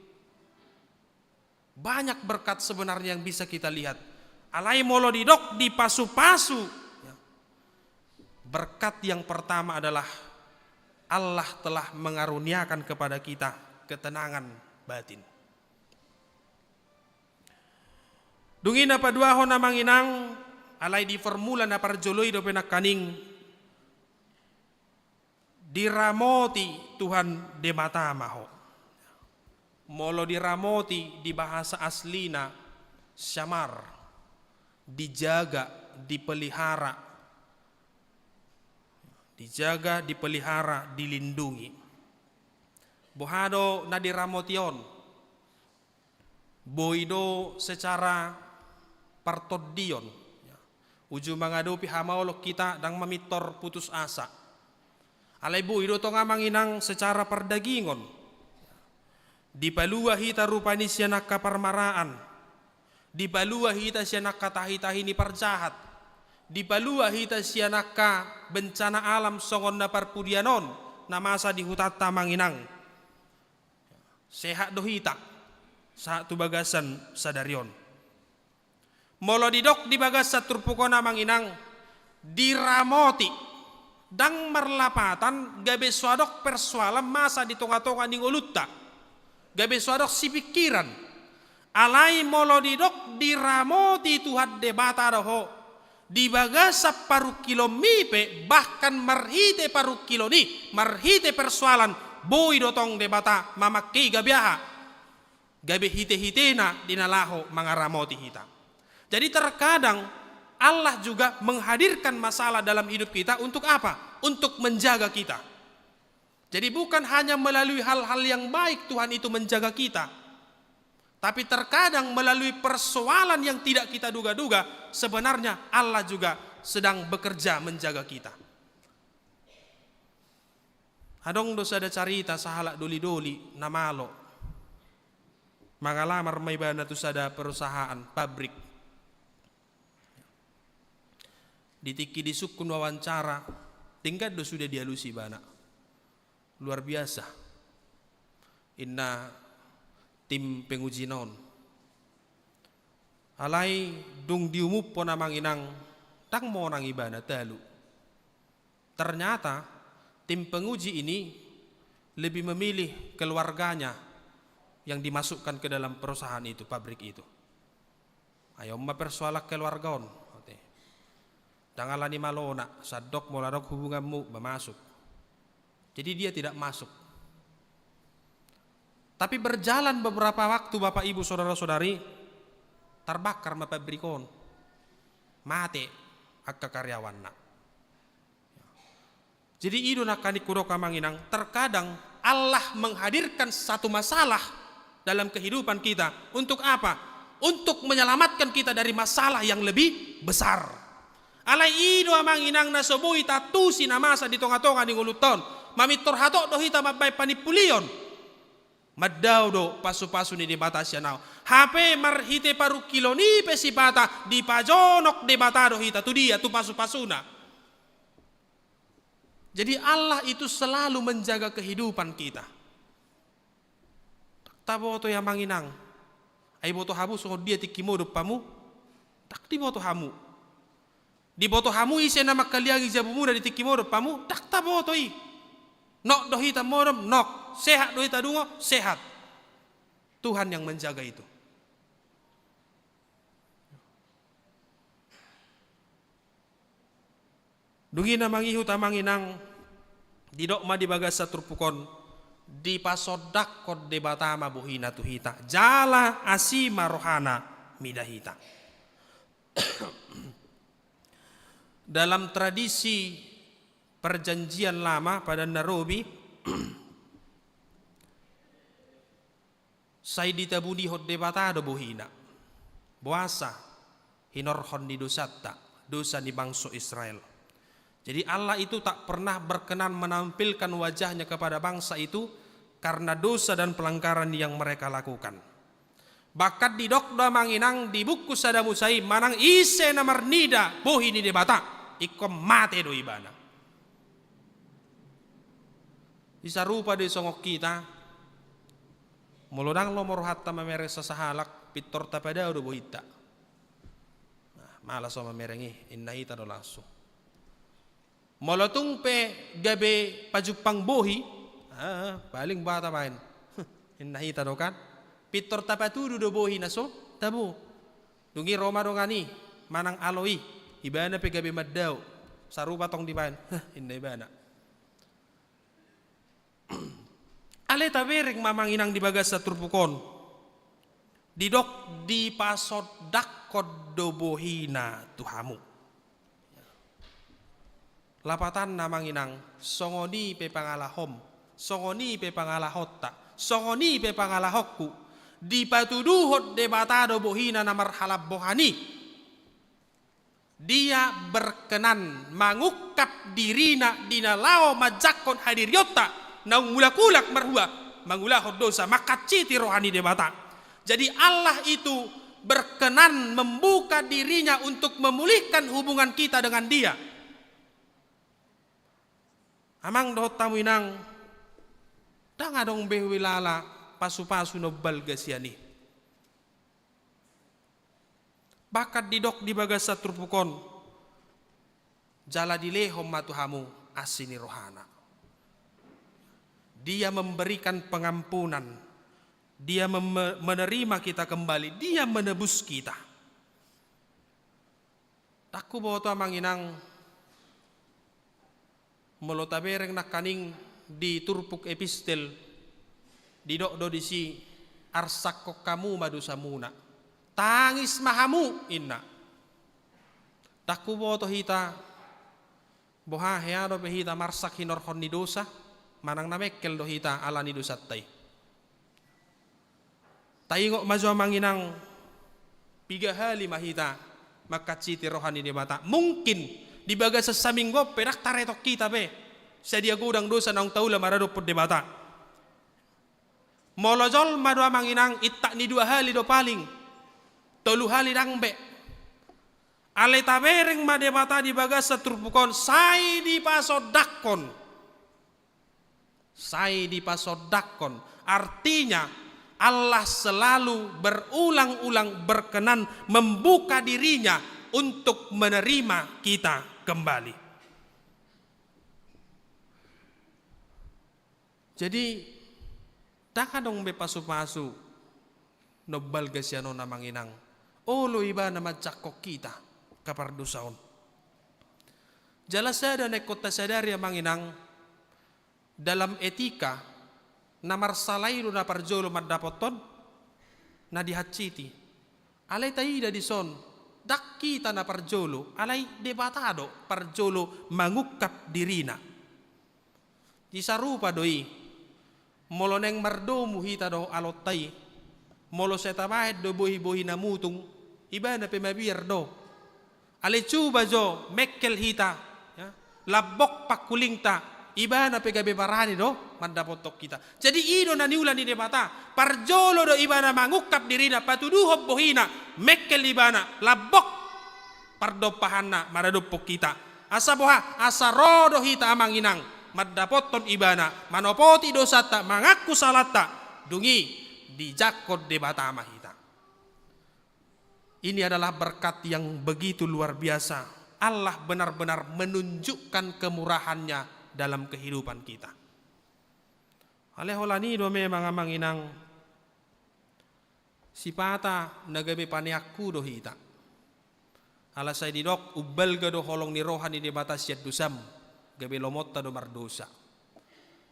Banyak berkat sebenarnya yang bisa kita lihat. Alai molo didok di pasu-pasu. Berkat yang pertama adalah Allah telah mengaruniakan kepada kita ketenangan batin. Dungin apa dua hona manginang alai di formula na parjoloi do penak kaning diramoti Tuhan de mata maho. Molo diramoti di bahasa aslina syamar, dijaga, dipelihara, dilindungi. bohado nadiramotion, boido secara partodion, uju mangadu pihamaulo kita dang mamitor putus asa. Alay boido to nga manginang secara perdagingon, dipalua hita rupani siya nakaparmaraan, dipalua hita siya nakatahi-tahi ni parjahat, dipalua hita siya naka bencana alam songon na parpudianon na masa di hutata manginang. Sehat dohita sa tubagasan sadarion. Molo didok di bagas sa turpukona manginang diramoti dang marlapatan gabe swadok persoalan masa di tonga-tonga ning ulutta. Gabe swadok si pikiran. Alai molo didok diramoti tuhat debata doho. Di bagas sa paru kilo mipe bahkan marhite paru kilo ni marhite persoalan boy dotong debata mamakki gabiaha gabe hite-hitena dinalaho mangaramoti hita. Jadi terkadang Allah juga menghadirkan masalah dalam hidup kita untuk apa? Untuk menjaga kita. Jadi bukan hanya melalui hal-hal yang baik Tuhan itu menjaga kita, tapi terkadang melalui persoalan yang tidak kita duga-duga sebenarnya Allah juga sedang bekerja menjaga kita. Adong dosa ada carita sahalak doli-doli namalo. Mangalamar may bana tu sada perusahaan pabrik. Ditiki disukun wawancara, tingkat do sudah dialusi bana. Luar biasa. Inna tim penguji non. Alai dung diumup po namang inang tang mo nang ibana talu. Ternyata tim penguji ini lebih memilih keluarganya yang dimasukkan ke dalam perusahaan itu, pabrik itu. Ayo mempersoalak keluargaon. Dangalani malona, sadok moladok hubunganmu memasuk. Jadi dia tidak masuk. Tapi berjalan beberapa waktu Bapak Ibu Saudara-saudari, terbakar ma pabrikon. Mate akka karyawanna. Jadi itu nakani kudoka manginang, terkadang Allah menghadirkan satu masalah dalam kehidupan kita. Untuk apa? Untuk menyelamatkan kita dari masalah yang lebih besar. Alai ido manginang na sobui tatusi na masa di tonga-tonga di nguluton. Mamitor hatok do hita mabay panipulion. Maddaw do pasu-pasu ni debata siya nao. HP marhite paru kilo ni pesipata di pajonok debata do hita tu dia tu pasu-pasuna. Jadi Allah itu selalu menjaga kehidupan kita. Tabo to yang manginang. Ai boto hamu so dia tikimodo pamu. Tak di boto hamu. Di boto hamu isi nama kaliagi jabumu dari tikimodo pamu. Tak tabo to i. Nok dohita modom nok. Sehat dohita dungo sehat. Tuhan yang menjaga itu. Dungi namang ihu tamanginang didok ma di bagas saturpukon di pasodak kod debatama buhina tuhita jala asima rohana midahita. Dalam tradisi perjanjian lama pada Nairobi, saya ditabuni hod debatado buhina buasa hinorhon di dosatta dosa di bangsa Israel. Jadi Allah itu tak pernah berkenan menampilkan wajahnya kepada bangsa itu karena dosa dan pelanggaran yang mereka lakukan. Bakat di dokda manginang di buku sadamusai manang ise namar nida bohi ni debata ikom mate do ibana. Isa rupa di songok kita mulodang lomor hatta mamere sasahalak pitor tapada do bohita. Nah, malas so mamerengi innahita do langsung. Molotung pe gabe pajupang bohi, paling bata main. Innahita do kan? Pitor tapatudu do bohi naso tabu. Dungi Roma do ngani manang aloi ibana pe gabe maddaw sarupa tong di main. Inna ibana. Ale tabereng mamang inang di bagas sa turpukon. Didok di pasodak kod do bohina tuhamu. Lapatan namang inang songodi pe pangalahom songoni pe pangalahotta, songoni pe pangalahokku, dipatuduhot debatado bohina na marhalab bohani. Dia berkenan mengukap dirina dinalao majakon hadiriota naung mulakulak marhua mangulahot dosa makaciti rohani debata. Jadi Allah itu berkenan membuka dirinya untuk memulihkan hubungan kita dengan Dia. Amang dohot tamu inang dang adong behwilala pasu-pasu nobal gasiani. Bakat didok di bagasa turpukon jala dilehom matuhamu asini rohana. Dia memberikan pengampunan, dia menerima kita kembali, dia menebus kita. Takku bawa tu amang inang melotabereng nak kaning di turpuk epistel didok do disi arsakok kamu madu samuna. Tangis mahamu inna. Takku boto hita boha heado behita marsak hinor honni dosa manang namekkel do hita ala ni dosa tay. Taingok majo manginang piga hali mahita makaciti rohani di mata. Mungkin di baga sesaminggo perak taretok kita be. Sedia gudang dosa nang taula marado pod di mata. Molojol madu manginang itak ni dua hali do paling. Tolu hali dangbe ale tabereng madebata di bagas saturpukon sai di pasodakon artinya Allah selalu berulang-ulang berkenan membuka dirinya untuk menerima kita kembali. Jadi tak dong be pasu-pasu nobal gasiano namanginang olo iba na macakok kita kapardusaon. Jala sada na kota sadari manginang dalam etika na marsalayro na parjolo madapoton na dihaciti. Alay taida di son dak kita na parjolo alay debatado parjolo mangukap dirina. Di sarupa doi moloneng mardomu hita do alotay molo setamahid do bohi-bohi namutung iba na pemabir do. Ale cuba jo mekkel hita ya, labok pakuling ta iba na pegabe barani do mandapotok kita. Jadi ido na niulan ni debata parjolo do iba na mangukap dirina patuduhob bohina mekkel ibana labok pardopahanna maradopok kita. Asa boha asa rodo hita amanginang madapoton ibana manopoti dosata mangaku salata dungi dijakot debata amah hita. Ini adalah berkat yang begitu luar biasa. Allah benar-benar menunjukkan kemurahannya dalam kehidupan kita. Aleholani do memang amanginang sipata nagabe paniakku do hita. Alasay didok ubal gado holong ni rohani di batas yad dusam gabe lomotta do mardosa.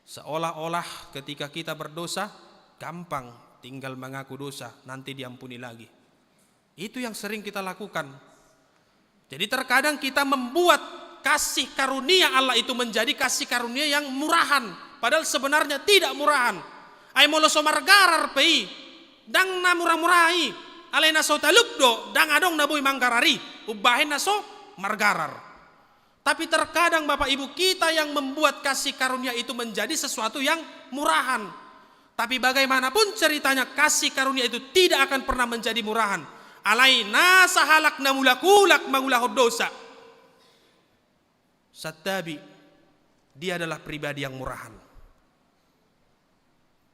Seolah-olah ketika kita berdosa gampang tinggal mengaku dosa nanti diampuni lagi. Itu yang sering kita lakukan. Jadi terkadang kita membuat kasih karunia Allah itu menjadi kasih karunia yang murahan, padahal sebenarnya tidak murahan. Ay molo so margarar pei, dang na murah-murahi. Alay na so talukdo, dang adong na boy manggarari, ubahin na so margarar. Tapi terkadang Bapak Ibu kita yang membuat kasih karunia itu menjadi sesuatu yang murahan. Tapi bagaimanapun ceritanya kasih karunia itu tidak akan pernah menjadi murahan. Alai nasa halak na mulakulak mangulahod dosa. Satabi, dia adalah pribadi yang murahan.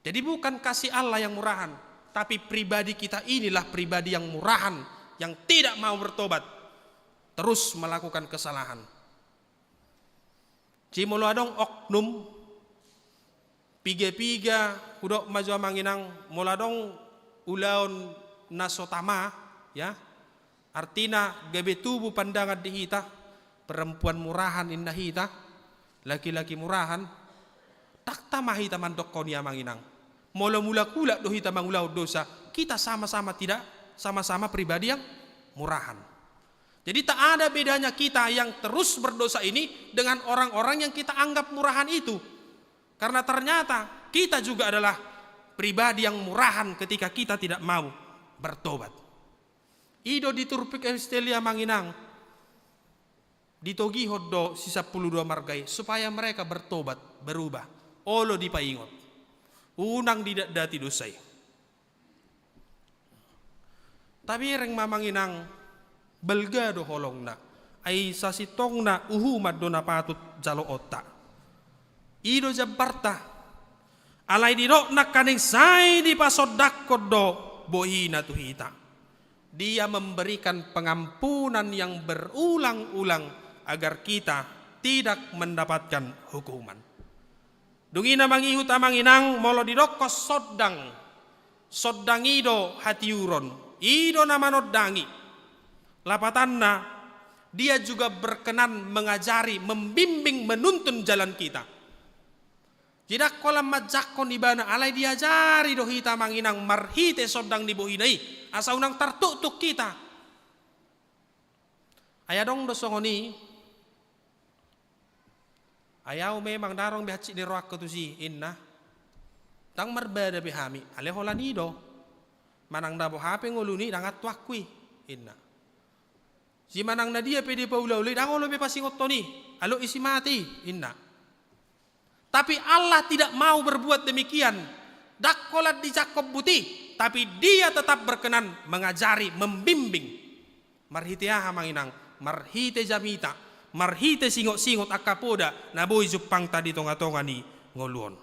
Jadi bukan kasih Allah yang murahan, tapi pribadi kita inilah pribadi yang murahan, yang tidak mau bertobat, terus melakukan kesalahan. Cimolo adong oknum, piga-piga, udok maju manginang, moladong ulaon nasotama, ya, artinya gabe tubuh pandangan di hita, perempuan murahan inna hita, laki-laki murahan, tak tamah hita mandok konia manginang, mula-mula kulak do hita mangulau dosa, kita sama-sama tidak, sama-sama pribadi yang murahan. Jadi tak ada bedanya kita yang terus berdosa ini dengan orang-orang yang kita anggap murahan itu. Karena ternyata kita juga adalah pribadi yang murahan ketika kita tidak mau bertobat. Ido diturpik estelia manginang ditogi hoddo si 12 margai supaya mereka bertobat, berubah. Olo dipaingot. Unang tidak dati dosai. Tapi reng mamanginang belga do holong na ay sasitong na uhumad do na patut jalo otak. Ido jabarta alay dino nakaning say di pasodak do bohina tuhita. Dia memberikan pengampunan yang berulang-ulang agar kita tidak mendapatkan hukuman. Dungina mangihut amanginang molo didokos soddang ido hatiuron. Ido nama nodangi. Lapatanna dia juga berkenan mengajari, membimbing, menuntun jalan kita. Jidak kolam majakon ibana alai diajari do hita manginang marhite soddang di bohinai asa unang tertutuk kita. Ayadong do songoni. Ayaw memang darong bihaci di roak tu si inna. Tang merbeda bihami ale holanido. Manang dabo hape nguluni dangat wakwi inna. Si manang na dia pede paulauli dango lobe pasingot toni alo isi mati inna. Tapi Allah tidak mau berbuat demikian. Dakkolat dicakob buti, tapi dia tetap berkenan mengajari, membimbing. Marhite manginang, marhite jamita, marhite singot-singot akapoda naboy jupang tadi tonga-tonga ni ngoluon.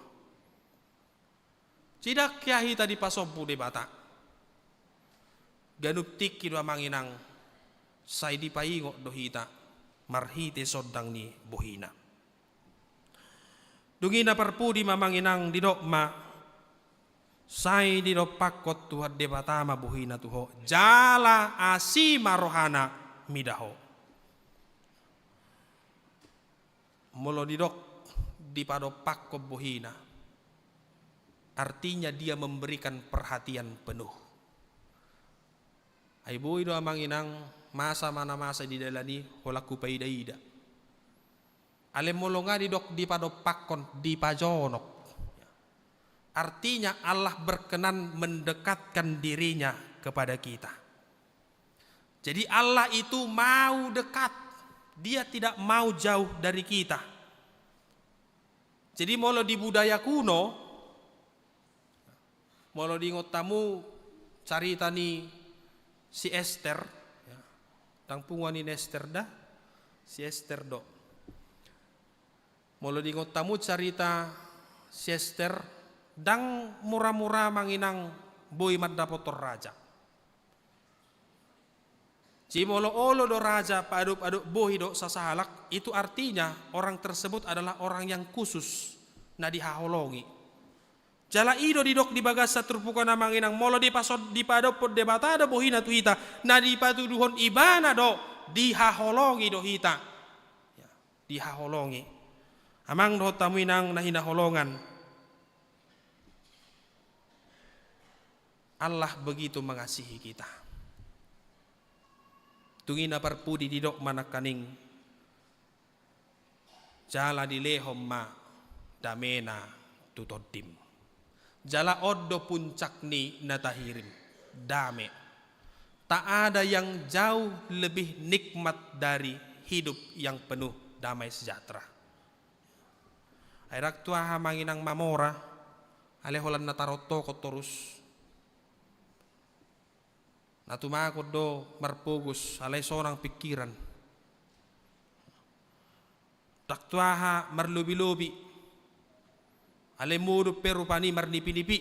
Sidak kiahi tadi pasobu de bata. Ganuptik kidwa manginang say di paingo dohita marhite soddang ni bohina. Dungina perpudi mamanginang didok ma say didok pakot tuhat debatama bohina tuho jala asima rohana midaho. Molo didok dipado pakot bohina artinya dia memberikan perhatian penuh. Aibu ido amanginang masa mana masa di dalani holaku paidaida. Ale molonga didok di pado pakon di pajonok. Artinya Allah berkenan mendekatkan dirinya kepada kita. Jadi Allah itu mau dekat. Dia tidak mau jauh dari kita. Jadi molo di budaya kuno, molo di ngotamu carita ni si Esther, ya, tangpungan ni Esther dah, si Esther do. Molo di ngotamu carita si Esther, dang murah-murah manginang boy maddapotor raja. Si molo olo do raja paduk-aduk boy do sasalak, itu artinya orang tersebut adalah orang yang khusus na dihaholongi. Jala ido didok di bagasa terpuka na manginang molo di pasod di padopod debata ada bohina tu hita na di patuduhon ibana do dihaholongi do hita ya, dihaholongi amang do tamuinang na hinaholongan. Allah begitu mengasihi kita. Tungina perpudi didok manakaning jala di lehom ma damena tutodim. Jala oddo puncak ni natahirim dame. Tak ada yang jauh lebih nikmat dari hidup yang penuh damai sejahtera. Airak tua manginang mamora aleholan nataroto kotorus. Natumakod do marpugus alay sorang pikiran. Taktuaha marlubi-lubi. Alemudu perupani marnipi-nipi.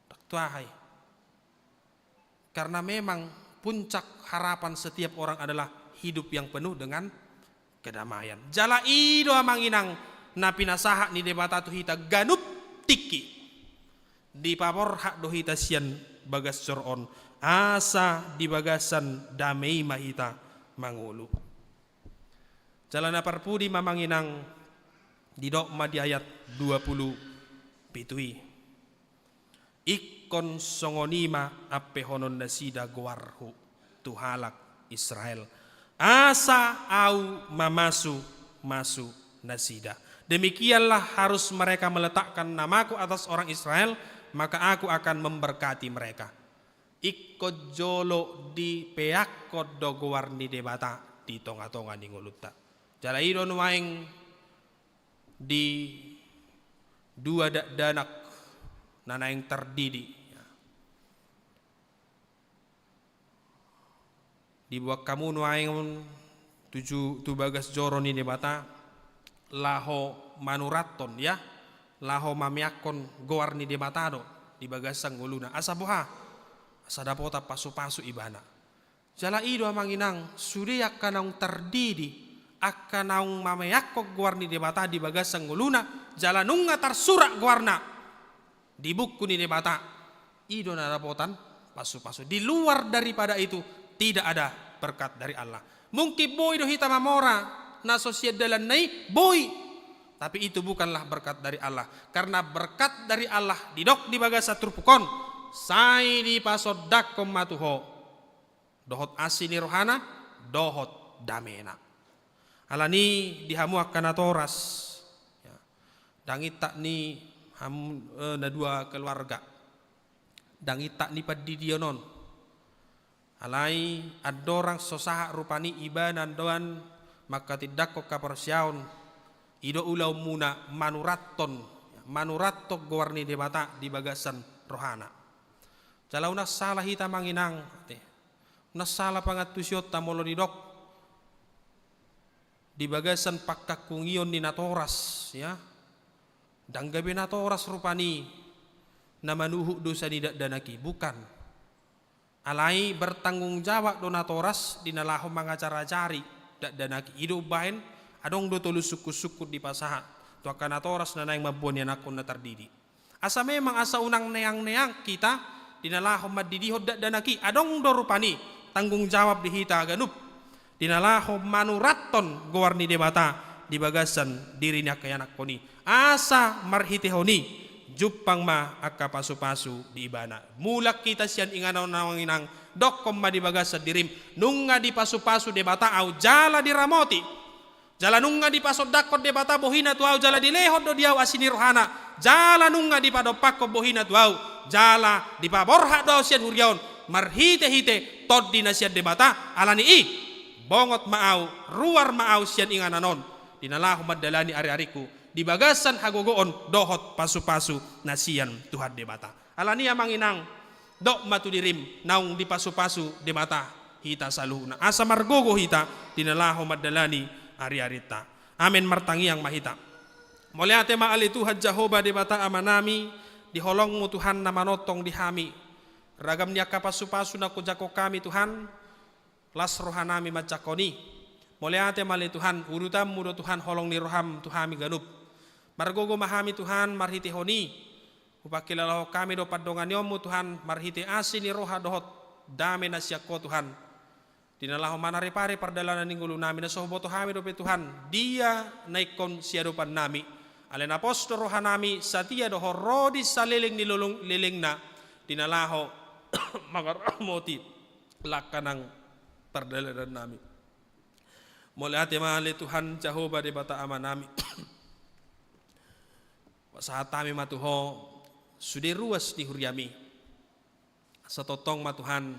Taktuahai. Karena memang puncak harapan setiap orang adalah hidup yang penuh dengan kedamaian. Jala ido amanginang na pinasaha ni debata tu hita ganup tiki. Di pabor hak do hita sian bagas coron. Asa di bagasan damai mahita mangulu. Jala na parpudi mamanginang di dokma di ayat 20 pitui. Ikon songonima ape honon nasida guarhu tuhalak Israel. Asa au mamasu masu nasida. Demikianlah harus mereka meletakkan namaku atas orang Israel, maka aku akan memberkati mereka. Ikko jolo di peakko dogo warni debata di tonga-tonga di nguluta. Jala idon waing di dua danak nana yang terdidi. Dibuat kamu nuaing tujuh bagas joro ni debata laho manuraton ya laho mamiakon goar ni debatado di bagasang nguluna asa boha asa dapota pasu-pasu ibana jala ido amanginang sudia kanang terdidi akanang mamiakko goar ni debata di bagasang nguluna jala nunga tarsurak goarna di buku ni debata ido na dapotan pasu-pasu. Di luar daripada itu tidak ada berkat dari Allah. Mungkin boy do hita mamora na sosial dalan nai boy, tapi itu bukanlah berkat dari Allah. Karena berkat dari Allah didok di bagasa turpukon sai di pasodak komatuho dohot asini rohana dohot damena. Alani dihamu akan atoras ya. Dangit tak ni na dua keluarga dangit tak ni padidionon alai adorang sosaha rupani ibanan doan maka tidak kok kapersiaun ido ulau muna manurato gowarni debata di bagasan rohana jala unas salah hita manginang unas salah pangatusiot tamolo didok di bagasan pakkakungion di natoras ya danggabe natoras rupani na manuhu dosa tidak danaki bukan alai bertanggung jawab donatoras dinalaho mangacara-cari dak danaki hidup bahen adong do tolu suku-suku di pasaha tu akan natoras na naing mabuan yan akon na tardidi asa memang asa unang neang-neang kita dinalaho madidihod dak danaki adong do rupani tanggung jawab di hita ganup dinalaho manuraton gowarni debata di bagasan dirinya kayanak koni asa marhitihoni jupang ma akka pasu-pasu di ibana. Mulak kita siyan inganaw inang dokkom ma di bagasa dirim nunga di pasu-pasu de bata au jala di ramoti. Jala nunga di paso dakot de bata bohina tu au jala di lehod do diau asini rohana. Jala nunga di padopakko bohina tu au jala di paborha do siyan huryaon marhite-hite tod di nasiyan de bata alani i bongot maau ruar maau siyan ingananon dinalahu madalani ari-ariku di bagasan hagogoon dohot pasu-pasu nasian Tuhan debata. Alani amanginang dok matu dirim naung di pasu-pasu debata hita saluhuna. Asa margogo hita dinalaho madalani ari-arita. Amin martangiang mahita. Moliate maali Tuhan Jehovah debata amanami diholongmu Tuhan na manotong dihami. Ragam niya kapasu-pasu na kujako kami Tuhan las rohanami majakoni. Moliate mali Tuhan urutammu do Tuhan holong ni roham Tuhami ganup. Margogo mahami Tuhan marhiti honi upakilalaho kami do padonganyomu Tuhan marhiti asini roha dohot dame nasyakko Tuhan dinalaho manaripare pardalanan ninggulu nami na sohboto hami do pe Tuhan dia naikon siadopan nami alen apostol roha nami satia doho rodi saliling nilulung lilingna dinalaho mangaramoti lakanang pardalanan nami mole ate mahali Tuhan Jehovah di bata ama nami saat kami matuho sudah ruas di huriami satotong matuhan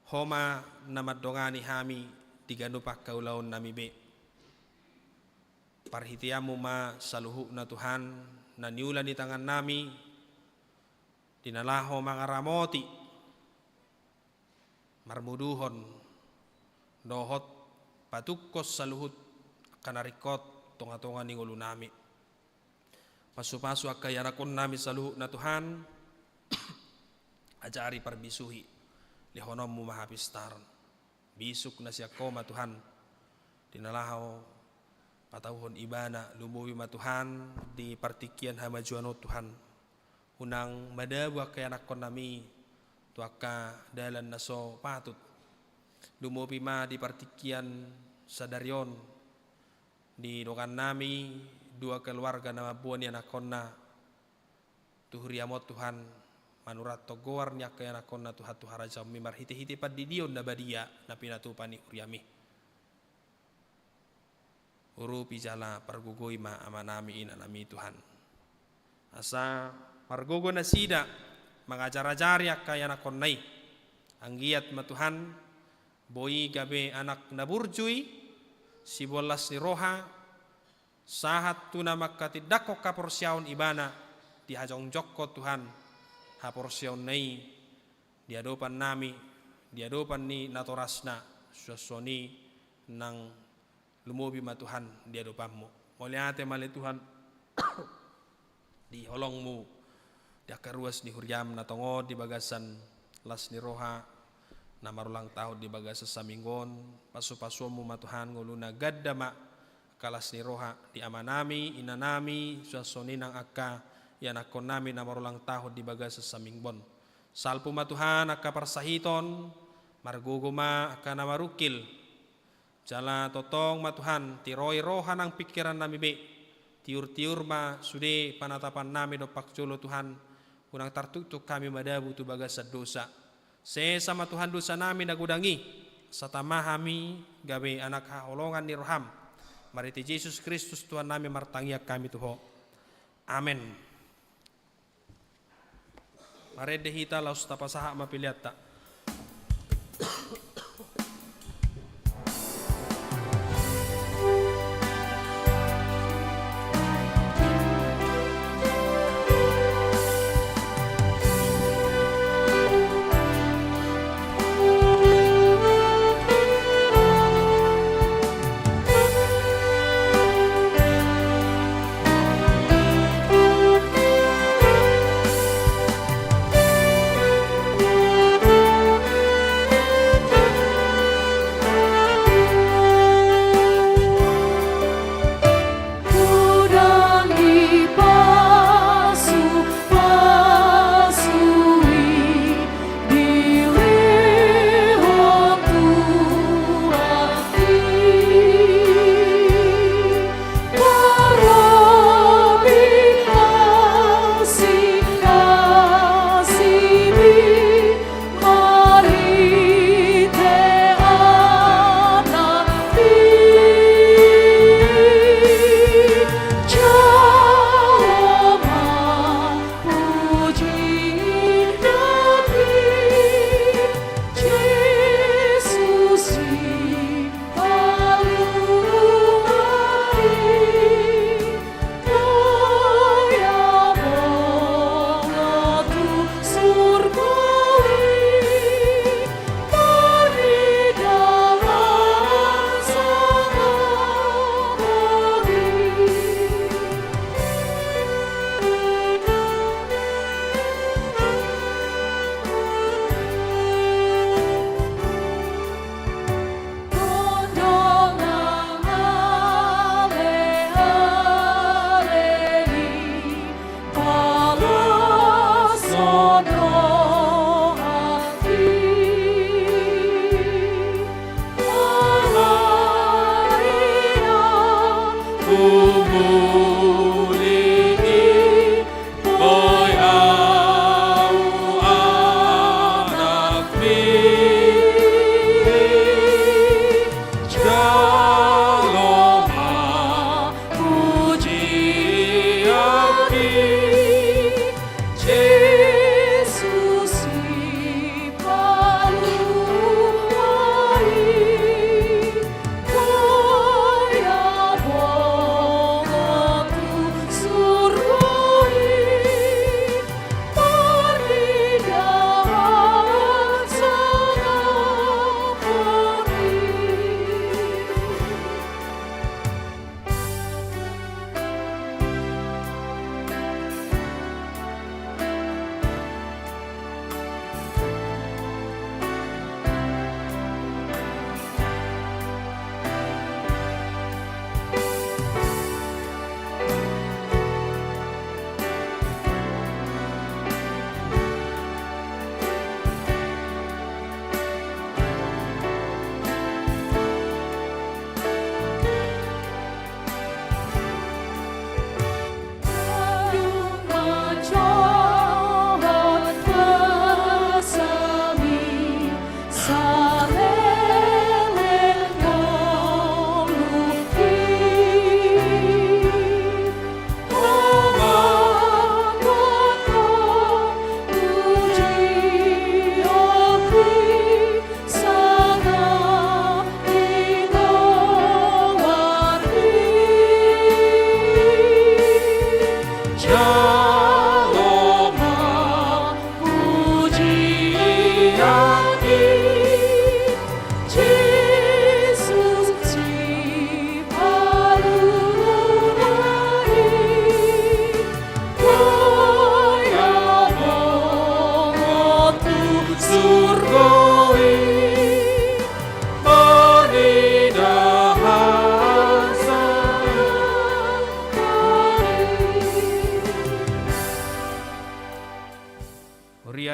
homa nama dongani hami tiga nupak kaulaun nami be parhitiamu ma saluhu na Tuhan na niulan di tangan nami dinalaho mangaramoti marmuduhon dohot patukos saluhut kanarikot tonga-tonga ni ulu nami pasu-pasu akayanakon nami saluhu na Tuhan ajari parbisuhi lihonom mu mahapistaron bisuk na siya koma Tuhan dinalahaw patauhon ibana lumuwi ma Tuhan di partikian hamajuano Tuhan unang madawa kayanakon nami tuaka dalan naso patut lumuwi ma di partikian sadaryon di dokan nami dua keluarga nama buan yang nakonna tuhriamot Tuhan manurat togowar nya kaya nakonna Tuhan Tuharaja mimar hiti-hiti pad di dion na badia na pinatupani uriami uru pijala pargugoi ma amanami ina nami Tuhan. Asa pargogo na sida mengajar-ajari akka yana konnai anggiat ma Tuhan boi gabe anak naburjui si bolas ni roha sahat tuna makatiddak ko kaporsiaon ibana di hajong jokko Tuhan haporsiaon nei di hadapan nami di hadapan ni natorasna suasoni nang lumubi ma Tuhan di hadapanmu moliate male Tuhan di holongmu di akaruas ni huriam na tongod di bagasan las ni roha na marulang tahun di bagasa saminggon pasu-pasu mu ma Tuhan nguluna gaddama kalas ni roha di amanami inanami suasoni nang akka yan akon nami na marulang tahun di bagasa saminggon salpu ma Tuhan akka parsahiton marguguma akka na marukil jala totong ma Tuhan tiroi roha nang pikiran nami be tiur-tiur ma sude panatapan nami do pakculo Tuhan unang tartutuk kami madabu tu bagasa dosa sama Tuhan dosa nami nagudangi satamahami gawe anak haolongan ni roham mariti Yesus Kristus Tuhan nami martangiak kami tuho amen. Marede hita laus tapasaha mapiliata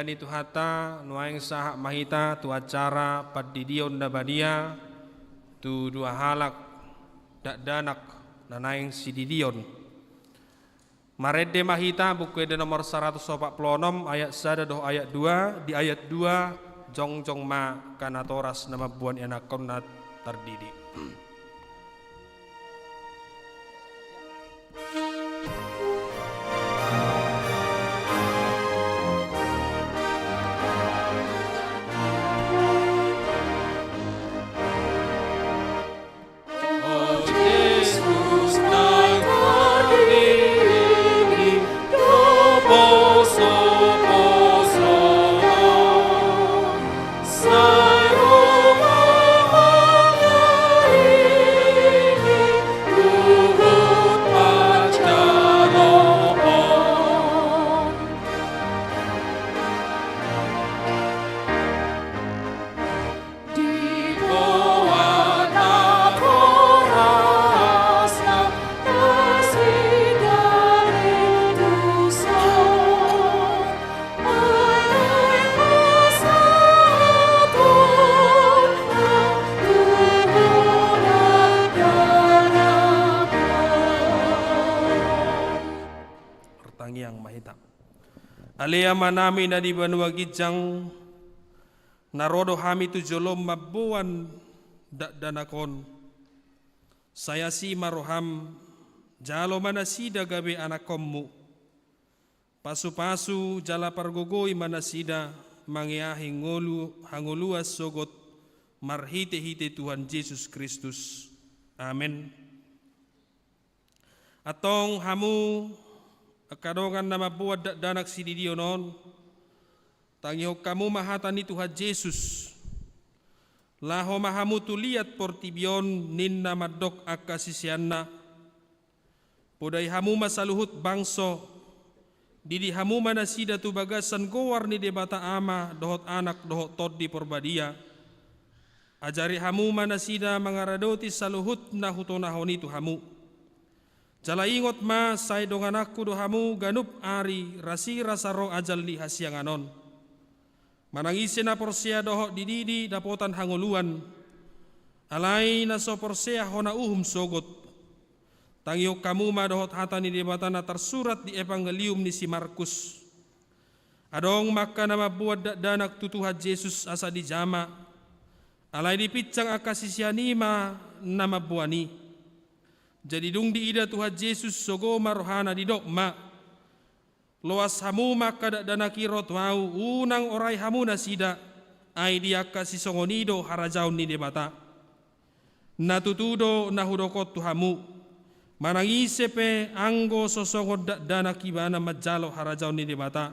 ni tu hata nuaing sahak mahita tu acara padidion na badia tu dua halak dak danak nanaing si didion. Marede mahita buku ede nomor 146 ayat 1 doh ayat 2 di ayat 2 jong ma kanatoras nama buan enakon na terdidi. Alea manami na di banua gijang narodo hami tu jolom mabuan dak danakon saya si maroham jalo manasida gabe anakommu pasu-pasu jala pargogoi manasida mangiahi hangoluas sogot marhite-hite Tuhan Yesus Kristus. Amin. Atong hamu akadongan nama buat danak si didionon tangihok kamu mahatan ni Tuhan Yesus laho mahamu tu liat portibion nin nama dok akasisianna podai hamu masaluhut bangso didi hamu manasida tu bagasan gowar ni debata ama dohot anak dohot tod di porbadia ajari hamu manasida mangaradoti saluhut na hutonahoni tu hamu. Jala ingot ma say dongan aku dohamu ganup ari rasi rasaro ajal li hasianganon. Manangisi na porsia doho dididi dapotan hanguluan. Alai na so porsia hona sogot. Tangiok kamu ma dohot hata ni debatana tersurat di evangelium ni si Markus. Adong maka nama buat danak tutuhat Yesus asa di jama. Alai dipicang akasisianima nama buani. Jadi dung di ida Tuhan Yesus sogo marohana di dokma loas hamu maka danaki rot mau unang orai hamu nasida ai dia kasih songonido harajaun ni debata natutudo nahudokot tu hamu manangisepe anggo sosongon danaki bana majalo harajaun ni debata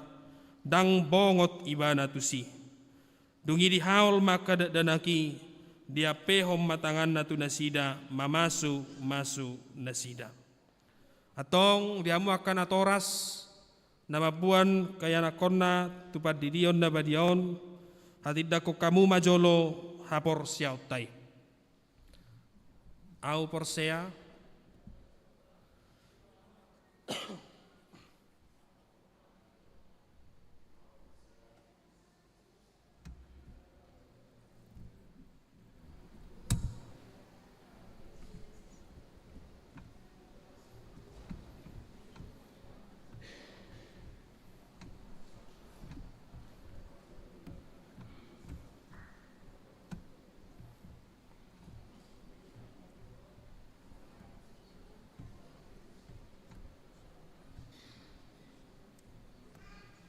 dang bongot ibana tusi dungi di haul maka danaki dia pehom matangan natu nasida mamasu masu nasida atong diamu akan atoras nama buan kaya nakonna tupad didion na badion hatidako kamu majolo hapor siautai au porsea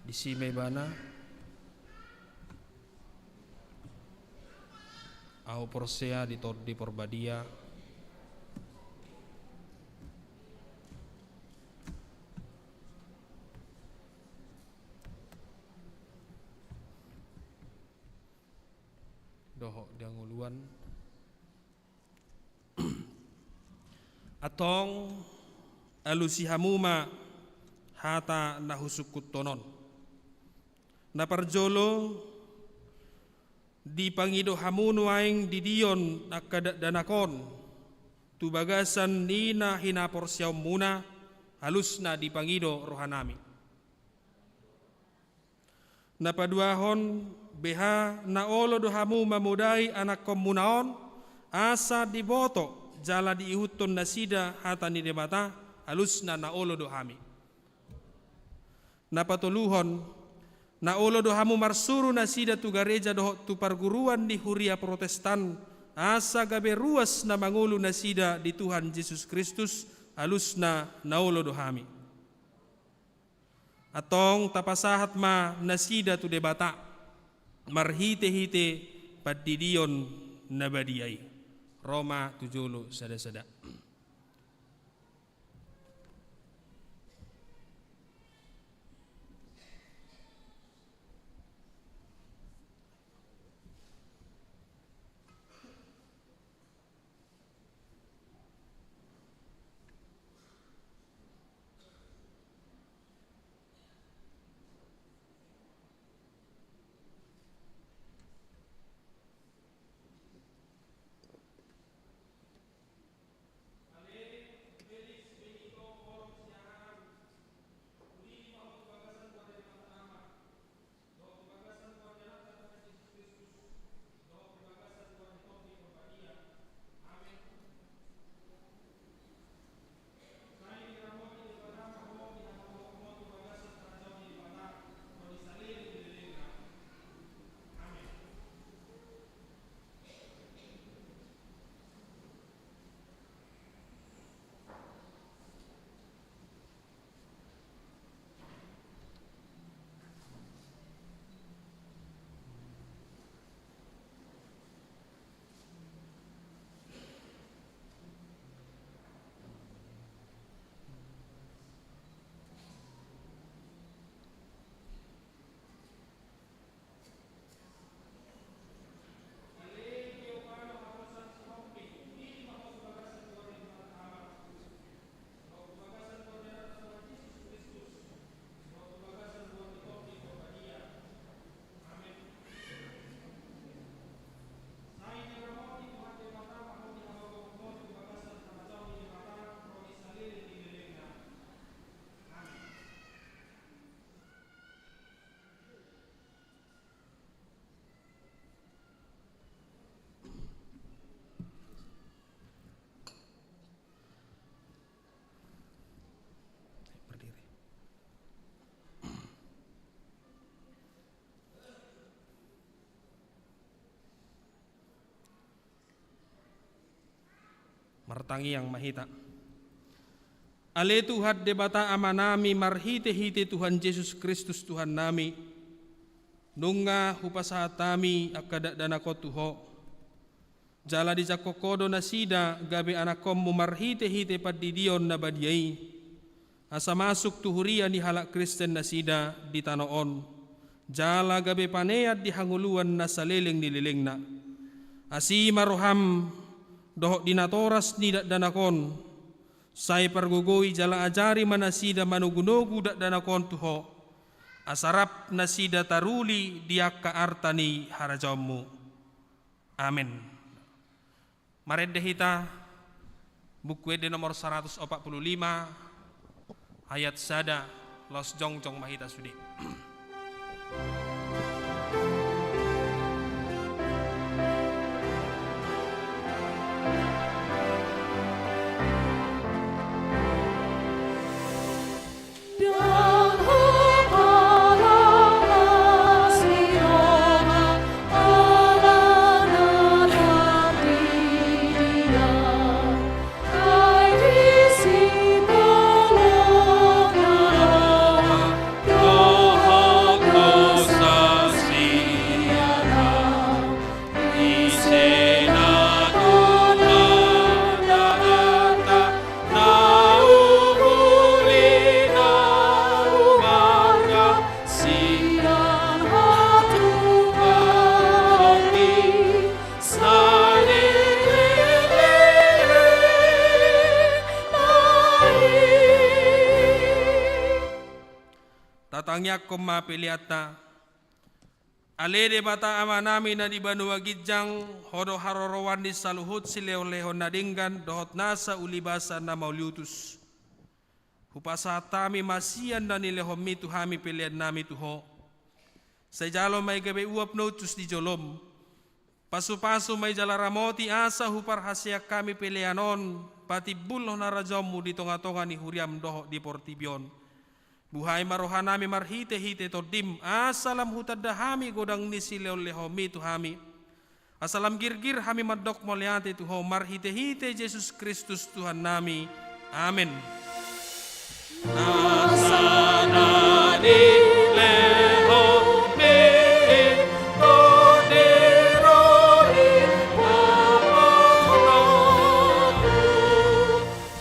di sime bana au porsea di tordi porbadia doho dianguluan atong alusi hamuma hata nahusukut tonon na parjolo di pangido hamun waing didion danakon tu bagasan nina hinapor siyaw muna halus na di pangido rohanami napaduahon beha na olo dohamu mamudai anak komunaon asa diboto jala diihuton nasida hatani debata halusna na olo dohami. Napatuluhon na olo dohamu marsuru nasida tu gareja doho tu parguruan di Huria Protestan asa gabe ruas na mangulu nasida di Tuhan Yesus Kristus halusna na olo dohami. Atong tapasahat ma nasida tu debata marhite-hite padidion nabadiai. Roma 7 sada-sada. Martangi yang mahita. Ale Tuhan debata amanami marhite-hite Tuhan Yesus Kristus Tuhan nami. Nunga hupasahatami akada danako tuho. Jala di jakokodo nasida gabe anakom marhite-hite padidion na badiai. Asa masuk tuhuria di halak Kristen nasida di tanoon. Jala gabe paneat di hanguluan na saleleng nililengna. Asi maroham dohok dinatoras nidak danakon sai pargugoi jala ajari manasida manugunogu dak danakon tuho asarap nasida taruli diakka artani harajamu. Amin. Maredde hita buku ede nomor 145 ayat sada los jongjong mahita sudi. Tatangnya koma piliata ale de bata amanami na di Banua Gijang hodo harorowan di saluhut sileo-leho nadinggan dohot nasa ulibasa na mauliutus hupasa tami masian dan ilehom mitu hami pilihan nami tuho Sai jalo may gabe uap notus di jolom. Pasu-pasu may jala ramoti asa hupar hasyak kami pilianon. Pati buloh na rajamu di tonga-tonga ni huriam doho di portibion. Buhay marohanami marhite-hite to dim. Asalam hutadahami godang nisilew lehomi tuhami. Asalam girgir hami madok moliate tuho marhite-hite Yesus Kristus Tuhan nami. Amin. Nasanani lehomi toderoi amonaku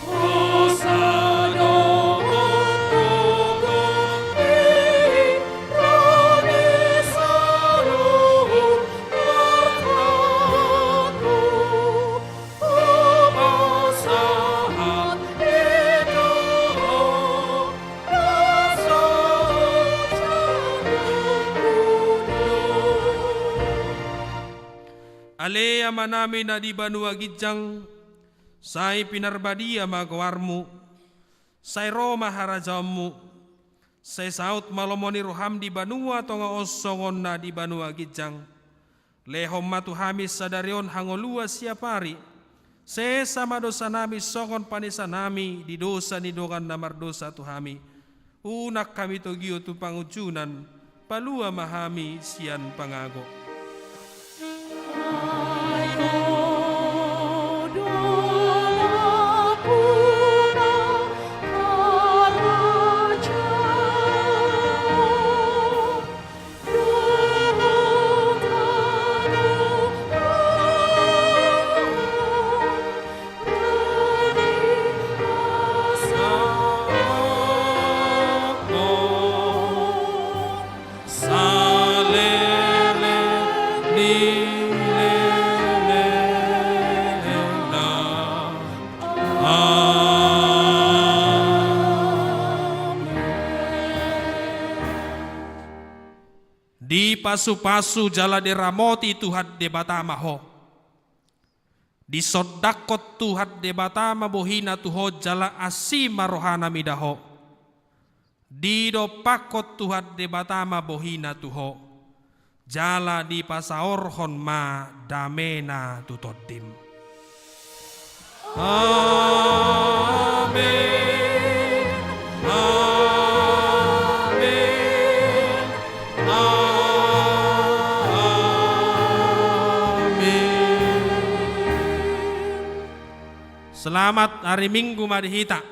Hosano motogomi roni saluhur martaku Umasahan itu Alea manami na di banua gijang, say pinarbadia magawarmu, say Roma harajamu, say saut malomoni roham di banua tonga osongon na di banua gijang, lehom matuhamis sadarion hangolua siapari, say sama dosa nami songon panisa nami di dosa ni dongan namar dosa tuhami, unak kami togio tu pangujunan, palua mahami sian pangago. Di pasu-pasu jala de ramoti Tuhan de batama ho. Di sodakot Tuhan de batama bohina tuho jala asima rohana midaho. Di do pakot Tuhan de batama bohina tuho. Jala di pasaorhon ma damena tutodim. Amin. Selamat hari Minggu Madihita.